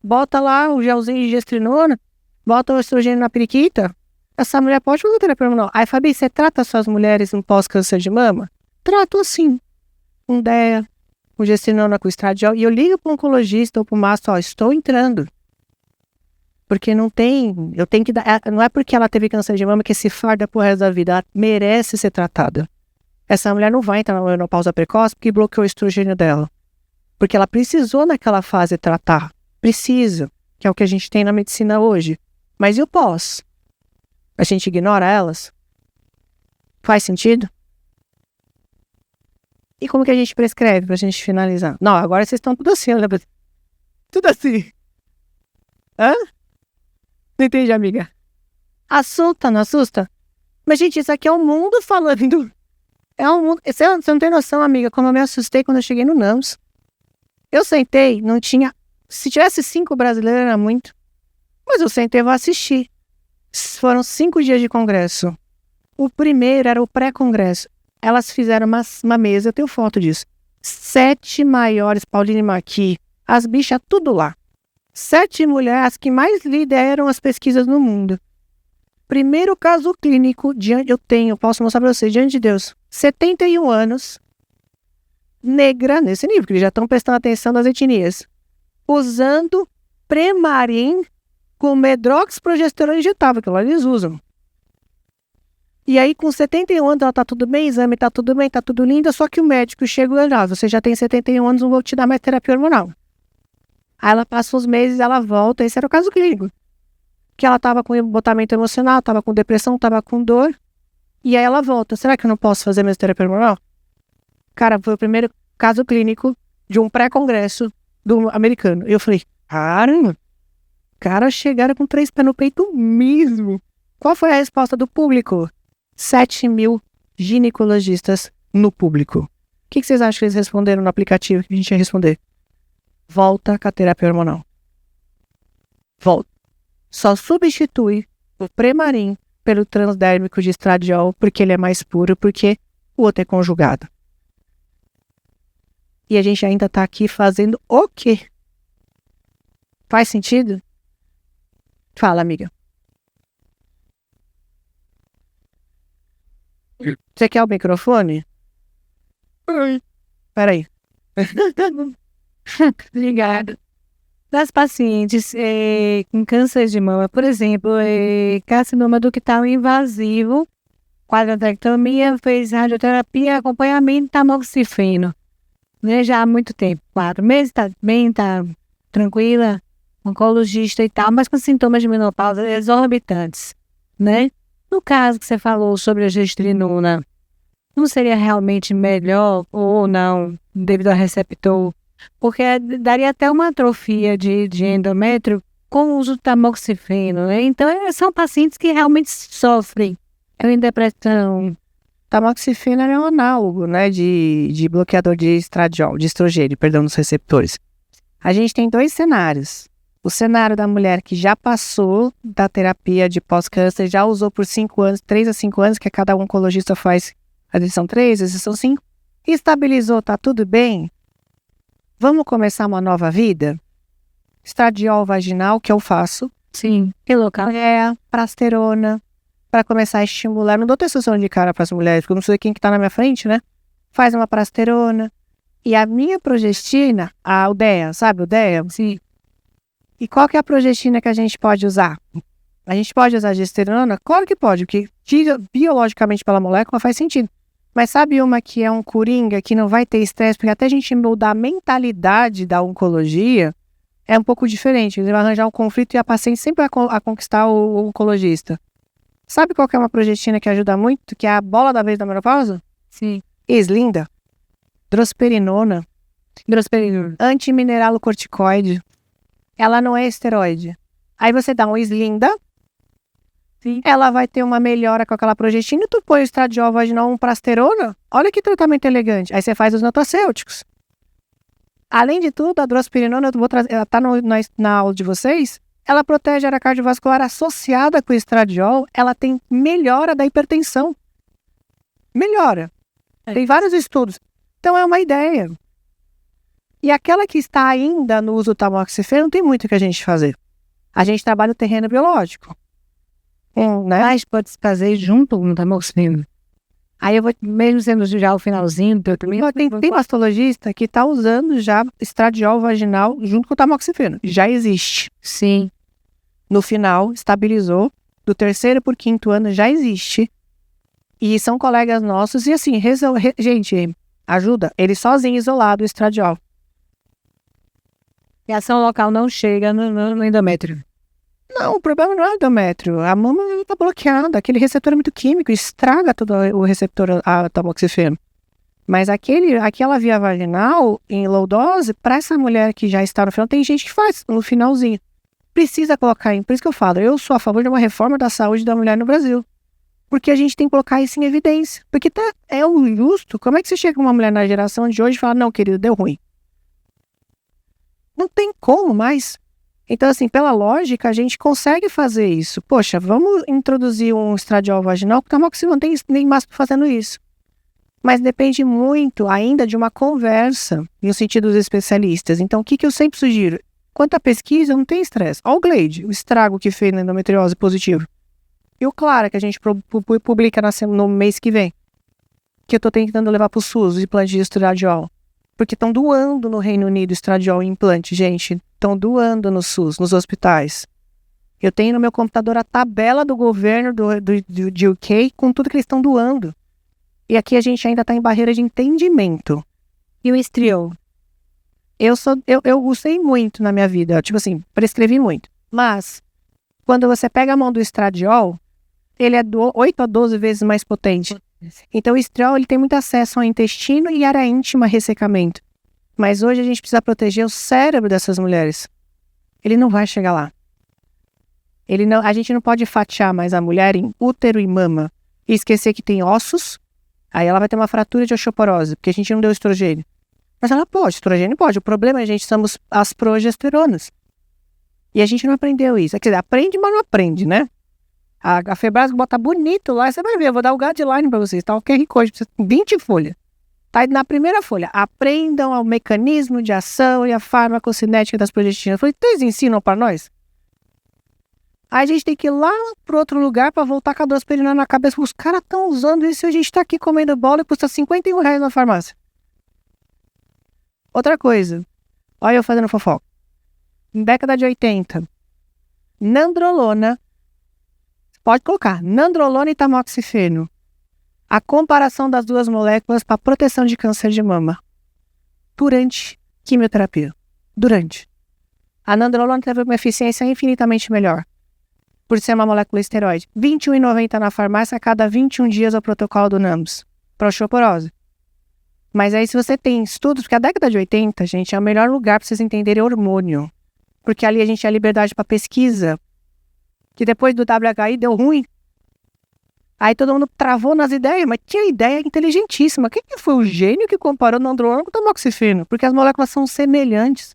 Bota lá o gelzinho de gestrinona, bota o estrogênio na periquita. Essa mulher pode fazer terapia hormonal. Aí, Fabi, você trata suas mulheres no pós-câncer de mama? Trato assim. Com DEA, com gestrinona, com estradiol. E eu ligo para o oncologista ou para o mastro, estou entrando. Porque não tem, eu tenho que dar, não é porque ela teve câncer de mama que se farda pro resto da vida, ela merece ser tratada. Essa mulher não vai entrar na menopausa precoce porque bloqueou o estrogênio dela. Porque ela precisou naquela fase tratar. Precisa, que é o que a gente tem na medicina hoje. Mas e o pós? A gente ignora elas? Faz sentido? E como que a gente prescreve pra gente finalizar? Não, agora vocês estão tudo assim, lembra? Tudo assim. Hã? Não entendi, amiga. Assusta, não assusta? Mas, gente, isso aqui é o mundo falando. É um mundo. Você não tem noção, amiga, como eu me assustei quando eu cheguei no NAMS. Eu sentei, não tinha. Se tivesse 5 brasileiros era muito. Mas eu sentei e vou assistir. Foram 5 dias de congresso. O primeiro era o pré-congresso. Elas fizeram uma mesa, eu tenho foto disso. 7 maiores, Pauline Maqui, as bichas tudo lá. 7 mulheres, as que mais lideram as pesquisas no mundo. Primeiro caso clínico, posso mostrar pra vocês, diante de Deus. 71 anos, negra, nesse nível, que eles já estão prestando atenção nas etnias. Usando Premarin com medroxprogesterona injetável, que lá eles usam. E aí, com 71 anos, ela tá tudo bem, exame tá tudo bem, tá tudo lindo, só que o médico chega e diz, você já tem 71 anos, não vou te dar mais terapia hormonal. Aí ela passa uns meses, ela volta, esse era o caso clínico. Que ela tava com embotamento emocional, tava com depressão, tava com dor, e aí ela volta. Será que eu não posso fazer minha terapia hormonal? Cara, foi o primeiro caso clínico de um pré-congresso do americano. E eu falei, cara, chegaram com 3 pés no peito mesmo. Qual foi a resposta do público? 7.000 ginecologistas no público. O que vocês acham que eles responderam no aplicativo que a gente ia responder? Volta com a terapia hormonal. Volta. Só substitui o Premarin pelo transdérmico de estradiol, porque ele é mais puro, porque o outro é conjugado. E a gente ainda tá aqui fazendo o quê? Faz sentido? Fala, amiga. Você quer o microfone? Peraí. Obrigada. Das pacientes com câncer de mama, por exemplo, carcinoma ductal invasivo, quadratectomia, fez radioterapia, acompanhamento tamoxifeno, né, já há muito tempo, 4 meses, tá bem, tá tranquila, oncologista e tal, mas com sintomas de menopausa exorbitantes, né? No caso que você falou sobre a gestrinona, não seria realmente melhor ou não, devido ao receptor? Porque daria até uma atrofia de endométrio com o uso de tamoxifeno, né? Então, são pacientes que realmente sofrem em depressão. Tamoxifeno é um análogo, né, de bloqueador de estradiol, de estrogênio, perdão, nos receptores. A gente tem 2 cenários. O cenário da mulher que já passou da terapia de pós-câncer, já usou por 5 anos, 3 a 5 anos, que cada oncologista faz a sessão 3, a sessão 5, estabilizou, tá tudo bem? Vamos começar uma nova vida? Estradiol vaginal, que eu faço. Sim, que local? Prasterona, para começar a estimular. Não dou testosterona de cara para as mulheres, porque eu não sei quem que tá na minha frente, né? Faz uma prasterona, E a minha progestina, a Udeia, sabe o Udeia? Sim. E qual que é a progestina que a gente pode usar? A gente pode usar gesterona? Claro que pode, porque biologicamente pela molécula faz sentido. Mas sabe uma que é um coringa, que não vai ter estresse, porque até a gente mudar a mentalidade da oncologia é um pouco diferente. Ele vai arranjar um conflito e a paciente sempre vai conquistar o oncologista. Sabe qual que é uma progestina que ajuda muito, que é a bola da vez da menopausa? Sim. Islinda, drosperinona, antimineralocorticoide. Ela não é esteroide. Aí você dá um Islinda, sim, ela vai ter uma melhora com aquela progestina e tu põe o estradiol vaginal, um prasterona. Olha que tratamento elegante. Aí você faz os nutracêuticos. Além de tudo, a drosperinona, eu vou trazer, ela tá na aula de vocês, ela protege a área cardiovascular associada com o estradiol, ela tem melhora da hipertensão. Melhora. Tem vários estudos. Então é uma ideia. E aquela que está ainda no uso do tamoxifeno, não tem muito o que a gente fazer. A gente trabalha o terreno biológico. Né? Mas pode se fazer junto com o tamoxifeno. Aí eu vou, mesmo sendo já o finalzinho do tratamento... Tem mastologista que está usando já estradiol vaginal junto com o tamoxifeno. Já existe. Sim. No final, estabilizou. Do 3º por 5º ano já existe. E são colegas nossos. E assim, gente, ajuda. Ele sozinho, isolado, o estradiol. E a ação local não chega no endométrio. Não, o problema não é o endométrio. A mama está bloqueada. Aquele receptor é muito químico, estraga todo o receptor a tamoxifeno. Mas aquela via vaginal, em low dose, para essa mulher que já está no final, tem gente que faz no finalzinho. Precisa colocar em. Por isso que eu falo, eu sou a favor de uma reforma da saúde da mulher no Brasil. Porque a gente tem que colocar isso em evidência. Porque é o justo. Como é que você chega com uma mulher na geração de hoje e fala, não, querido, deu ruim? Não tem como mais. Então, assim, pela lógica, a gente consegue fazer isso. Poxa, vamos introduzir um estradiol vaginal, porque o tamoxifeno não tem nem mais fazendo isso. Mas depende muito ainda de uma conversa, no sentido dos especialistas. Então, o que eu sempre sugiro? Quanto à pesquisa, não tem estresse. Olha o Glade, o estrago que fez na endometriose positiva. E o Clara, que a gente publica no mês que vem. Que eu estou tentando levar para o SUS, o implante de estradiol. Porque estão doando no Reino Unido estradiol em implante, gente. Estão doando no SUS, nos hospitais. Eu tenho no meu computador a tabela do governo de UK com tudo que eles estão doando. E aqui a gente ainda está em barreira de entendimento. E o estriol? Eu gostei muito na minha vida. Tipo assim, prescrevi muito. Mas, quando você pega a mão do estradiol, ele é 8 a 12 vezes mais potente. Então o estriol ele tem muito acesso ao intestino e área íntima, ressecamento. Mas hoje a gente precisa proteger o cérebro dessas mulheres. Ele não vai chegar lá. A gente não pode fatiar mais a mulher em útero e mama e esquecer que tem ossos. Aí ela vai ter uma fratura de osteoporose, porque a gente não deu estrogênio. Mas ela pode, estrogênio pode. O problema é, gente, somos as progesteronas. E a gente não aprendeu isso. Quer dizer, aprende, mas não aprende, né? A Febrasgo bota bonito lá, você vai ver, eu vou dar o guideline para vocês, tá? O QR Code, 20 folhas. Tá aí na primeira folha. Aprendam o mecanismo de ação e a farmacocinética das progestinas. Eu falei, então eles ensinam para nós? Aí a gente tem que ir lá pro outro lugar para voltar com a drosperinona na cabeça. Os caras estão usando isso e a gente tá aqui comendo bola e custa R$51 na farmácia. Outra coisa. Olha eu fazendo fofoca. Em década de 80, nandrolona, pode colocar, nandrolona e tamoxifeno. A comparação das duas moléculas para proteção de câncer de mama. Durante quimioterapia. A nandrolona teve uma eficiência infinitamente melhor. Por ser uma molécula esteroide. R$21,90 na farmácia a cada 21 dias ao protocolo do NAMS. Para osteoporose. Mas aí se você tem estudos, porque a década de 80, gente, é o melhor lugar para vocês entenderem hormônio. Porque ali a gente tinha liberdade para pesquisa. Que depois do WHI deu ruim. Aí todo mundo travou nas ideias, mas tinha ideia inteligentíssima. Quem que foi o gênio que comparou o nandrolona com o tamoxifeno? Porque as moléculas são semelhantes.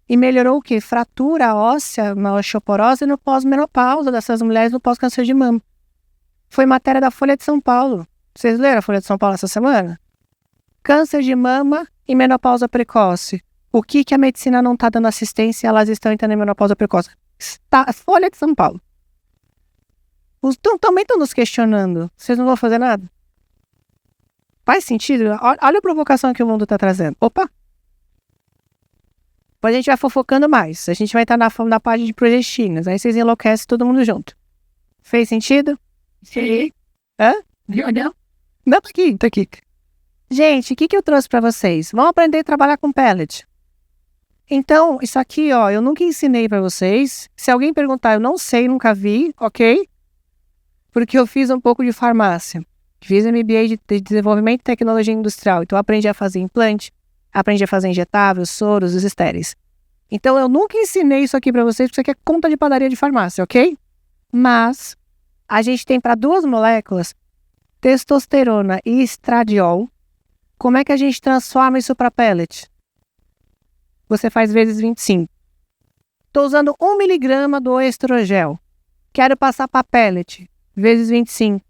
E melhorou o quê? Fratura óssea na osteoporose e no pós-menopausa dessas mulheres no pós-câncer de mama. Foi matéria da Folha de São Paulo. Vocês leram a Folha de São Paulo essa semana? Câncer de mama e menopausa precoce. O que a medicina não está dando assistência e elas estão entrando em menopausa precoce? Folha de São Paulo. Também estão nos questionando. Vocês não vão fazer nada? Faz sentido? Olha a provocação que o mundo está trazendo. Opa! Depois a gente vai fofocando mais. A gente vai estar na parte de progestinas. Aí vocês enlouquecem todo mundo junto. Fez sentido? Sim. Hã? Não. Não, tá aqui. Gente, o que eu trouxe para vocês? Vamos aprender a trabalhar com pellet. Então, isso aqui, ó, eu nunca ensinei para vocês. Se alguém perguntar, eu não sei, nunca vi, ok? Porque eu fiz um pouco de farmácia. Fiz MBA de desenvolvimento e tecnologia industrial. Então, eu aprendi a fazer implante, aprendi a fazer injetáveis, soros, os estéreis. Então, eu nunca ensinei isso aqui para vocês, porque isso aqui é conta de padaria de farmácia, ok? Mas, a gente tem para 2 moléculas, testosterona e estradiol. Como é que a gente transforma isso para pellet? Você faz vezes 25. Estou usando 1 miligrama do estrogel. Quero passar para pellet. Vezes 25.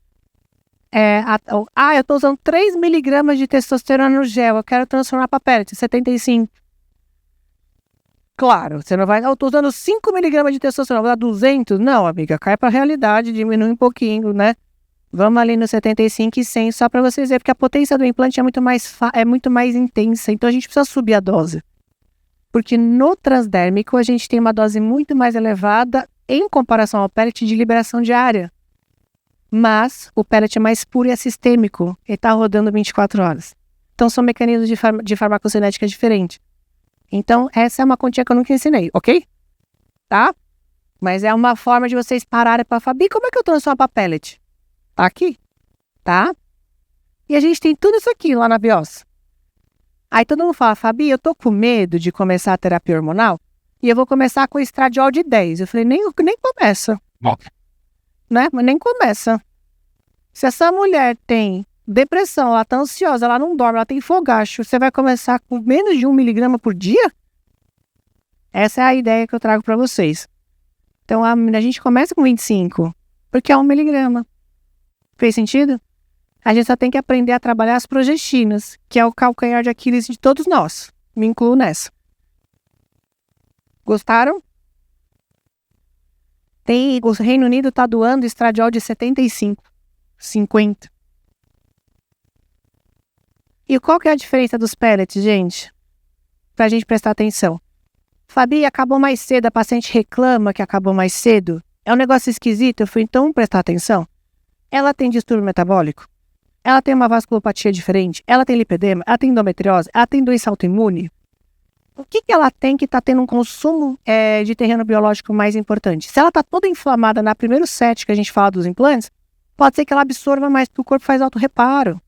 Eu estou usando 3 miligramas de testosterona no gel. Eu quero transformar para pellet. 75. Claro, você não vai... Eu estou usando 5 miligramas de testosterona. Vou dar 200? Não, amiga. Cai para a realidade. Diminui um pouquinho, né? Vamos ali no 75 e 100 só para vocês verem. Porque a potência do implante é muito mais intensa. Então, a gente precisa subir a dose. Porque no transdérmico a gente tem uma dose muito mais elevada em comparação ao pellet de liberação diária. Mas o pellet é mais puro e é sistêmico. Ele está rodando 24 horas. Então são mecanismos de farmacocinética diferentes. Então essa é uma continha que eu nunca ensinei, ok? Tá? Mas é uma forma de vocês pararem para Fabi, como é que eu transformo para pellet? Tá aqui. Tá? E a gente tem tudo isso aqui lá na Bios. Aí todo mundo fala, Fabi, eu tô com medo de começar a terapia hormonal e eu vou começar com estradiol de 10. Eu falei, nem começa. Bom. Né? Mas nem começa. Se essa mulher tem depressão, ela tá ansiosa, ela não dorme, ela tem fogacho, você vai começar com menos de 1 miligrama por dia? Essa é a ideia que eu trago para vocês. Então a gente começa com 25, porque é 1 miligrama. Fez sentido? A gente só tem que aprender a trabalhar as progestinas, que é o calcanhar de Aquiles de todos nós. Me incluo nessa. Gostaram? O Reino Unido está doando estradiol de 75, 50. E qual que é a diferença dos pellets, gente? Pra gente prestar atenção. Fabi, acabou mais cedo, a paciente reclama que acabou mais cedo. É um negócio esquisito, eu fui então prestar atenção. Ela tem distúrbio metabólico? Ela tem uma vasculopatia diferente? Ela tem lipedema? Ela tem endometriose? Ela tem doença autoimune? O que ela tem que está tendo um consumo de terreno biológico mais importante? Se ela está toda inflamada na primeiro set que a gente fala dos implantes, pode ser que ela absorva mais porque o corpo faz autorreparo.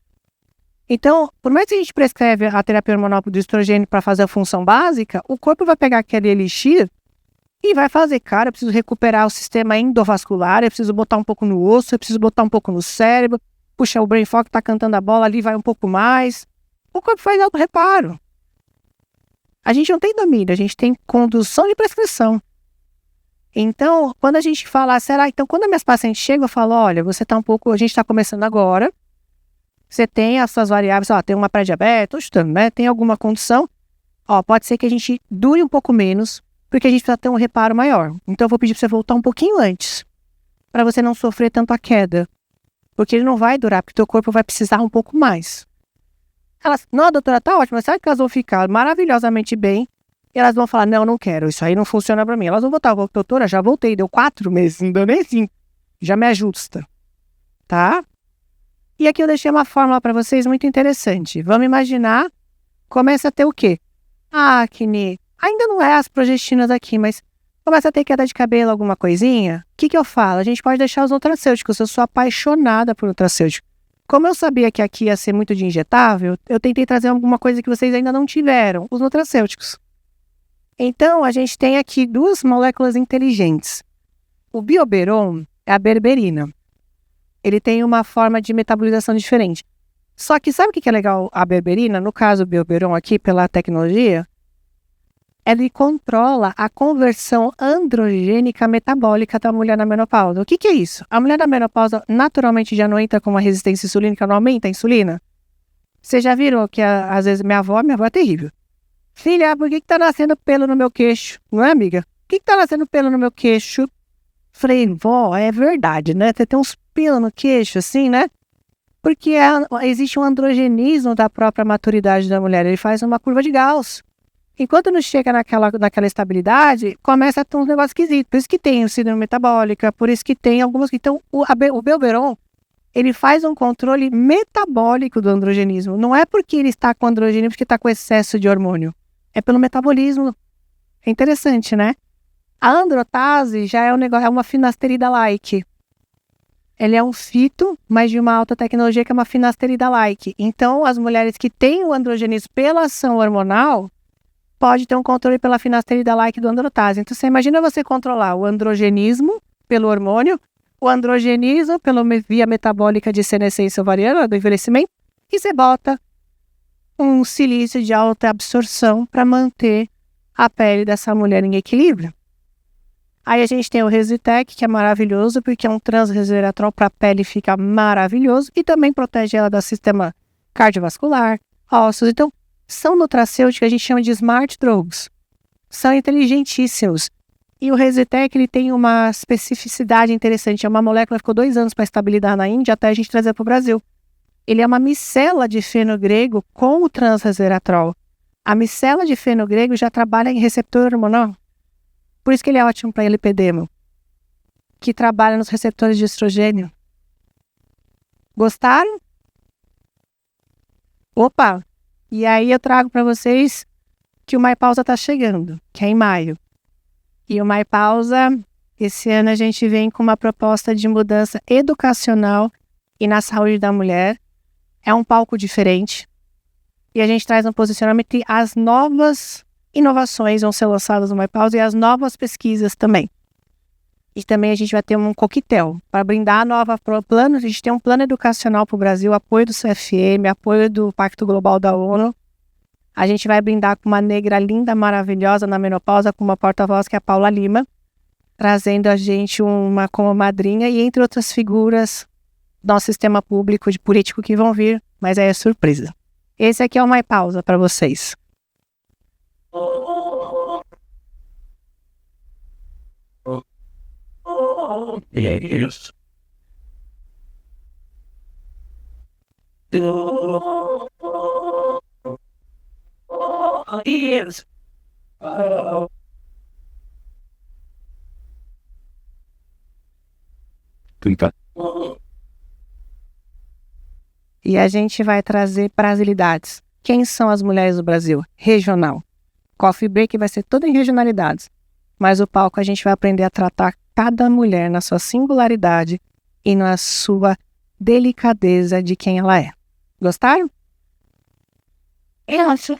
Então, por mais que a gente prescreve a terapia hormonal do estrogênio para fazer a função básica, o corpo vai pegar aquele elixir e vai fazer, cara, eu preciso recuperar o sistema endovascular, eu preciso botar um pouco no osso, eu preciso botar um pouco no cérebro. Puxa, o brain fog tá cantando a bola ali, vai um pouco mais. O corpo faz autorreparo. A gente não tem domínio, a gente tem condução de prescrição. Então, quando a gente fala, será? Então, quando as minhas pacientes chegam, eu falo, olha, você tá um pouco, a gente tá começando agora, você tem as suas variáveis, ó, tem uma pré-diabetes, tô chutando, né? Tem alguma condição, ó, pode ser que a gente dure um pouco menos, porque a gente precisa ter um reparo maior. Então, eu vou pedir pra você voltar um pouquinho antes, para você não sofrer tanto a queda. Porque ele não vai durar, porque o teu corpo vai precisar um pouco mais. Elas, não, doutora, tá ótimo, mas sabe que elas vão ficar maravilhosamente bem e elas vão falar, não quero, isso aí não funciona pra mim. Elas vão voltar, doutora, já voltei, deu 4 meses, não deu nem 5, já me ajusta, tá? E aqui eu deixei uma fórmula pra vocês muito interessante. Vamos imaginar, começa a ter o quê? Acne, ainda não é as progestinas aqui, mas começa a ter queda de cabelo, alguma coisinha, o que eu falo? A gente pode deixar os nutracêuticos, eu sou apaixonada por nutracêutico. Como eu sabia que aqui ia ser muito de injetável, eu tentei trazer alguma coisa que vocês ainda não tiveram, os nutracêuticos. Então, a gente tem aqui 2 moléculas inteligentes. O bioberon é a berberina. Ele tem uma forma de metabolização diferente. Só que sabe o que é legal a berberina? No caso, o bioberon aqui, pela tecnologia, ele controla a conversão androgênica metabólica da mulher na menopausa. O que é isso? A mulher na menopausa naturalmente já não entra com uma resistência insulínica, não aumenta a insulina? Vocês já viram que às vezes minha avó é terrível. Filha, por que tá nascendo pelo no meu queixo? Não é, amiga? Por que tá nascendo pelo no meu queixo? Falei, vó, é verdade, né? Você tem uns pelos no queixo assim, né? Porque existe um androgenismo da própria maturidade da mulher. Ele faz uma curva de Gauss. Enquanto não chega naquela estabilidade, começa a ter um negócio esquisito. Por isso que tem o síndrome metabólica, por isso que tem algumas... Então, o Belberon, ele faz um controle metabólico do androgenismo. Não é porque ele está com androgenismo, porque está com excesso de hormônio. É pelo metabolismo. É interessante, né? A androtase já é uma finasterida-like. Ele é um fito, mas de uma alta tecnologia que é uma finasterida-like. Então, as mulheres que têm o androgenismo pela ação hormonal, pode ter um controle pela finasterida-like do androtase. Então, você imagina você controlar o androgenismo pelo hormônio, o androgenismo pela via metabólica de senescência ovariana, do envelhecimento, e você bota um silício de alta absorção para manter a pele dessa mulher em equilíbrio. Aí a gente tem o Resitec, que é maravilhoso, porque é um transresveratrol para a pele, fica maravilhoso, e também protege ela do sistema cardiovascular, ossos. Então, são nutracêuticos que a gente chama de smart drugs. São inteligentíssimos. E o Resitec, ele tem uma especificidade interessante. É uma molécula que ficou 2 anos para estabilizar na Índia, até a gente trazer para o Brasil. Ele é uma micela de fenogrego com o transresveratrol. A micela de fenogrego já trabalha em receptor hormonal. Por isso que ele é ótimo para lipedema, que trabalha nos receptores de estrogênio. Gostaram? Opa! E aí eu trago para vocês que o MyPausa está chegando, que é em maio. E o MyPausa, esse ano a gente vem com uma proposta de mudança educacional e na saúde da mulher. É um palco diferente. E a gente traz um posicionamento e as novas inovações vão ser lançadas no MyPausa e as novas pesquisas também. E também a gente vai ter um coquetel para brindar a nova plano. A gente tem um plano educacional para o Brasil, apoio do CFM, apoio do Pacto Global da ONU. A gente vai brindar com uma negra linda, maravilhosa na menopausa, com uma porta-voz que é a Paula Lima, trazendo a gente como madrinha e entre outras figuras do nosso sistema público de político que vão vir, mas aí é surpresa. Esse aqui é o MyPausa para vocês. Yes. Yes. E a gente vai trazer brasilidades. Quem são as mulheres do Brasil? Regional. Coffee Break vai ser todo em regionalidades. Mas o palco a gente vai aprender a tratar cada mulher na sua singularidade e na sua delicadeza de quem ela é. Gostaram? Yes.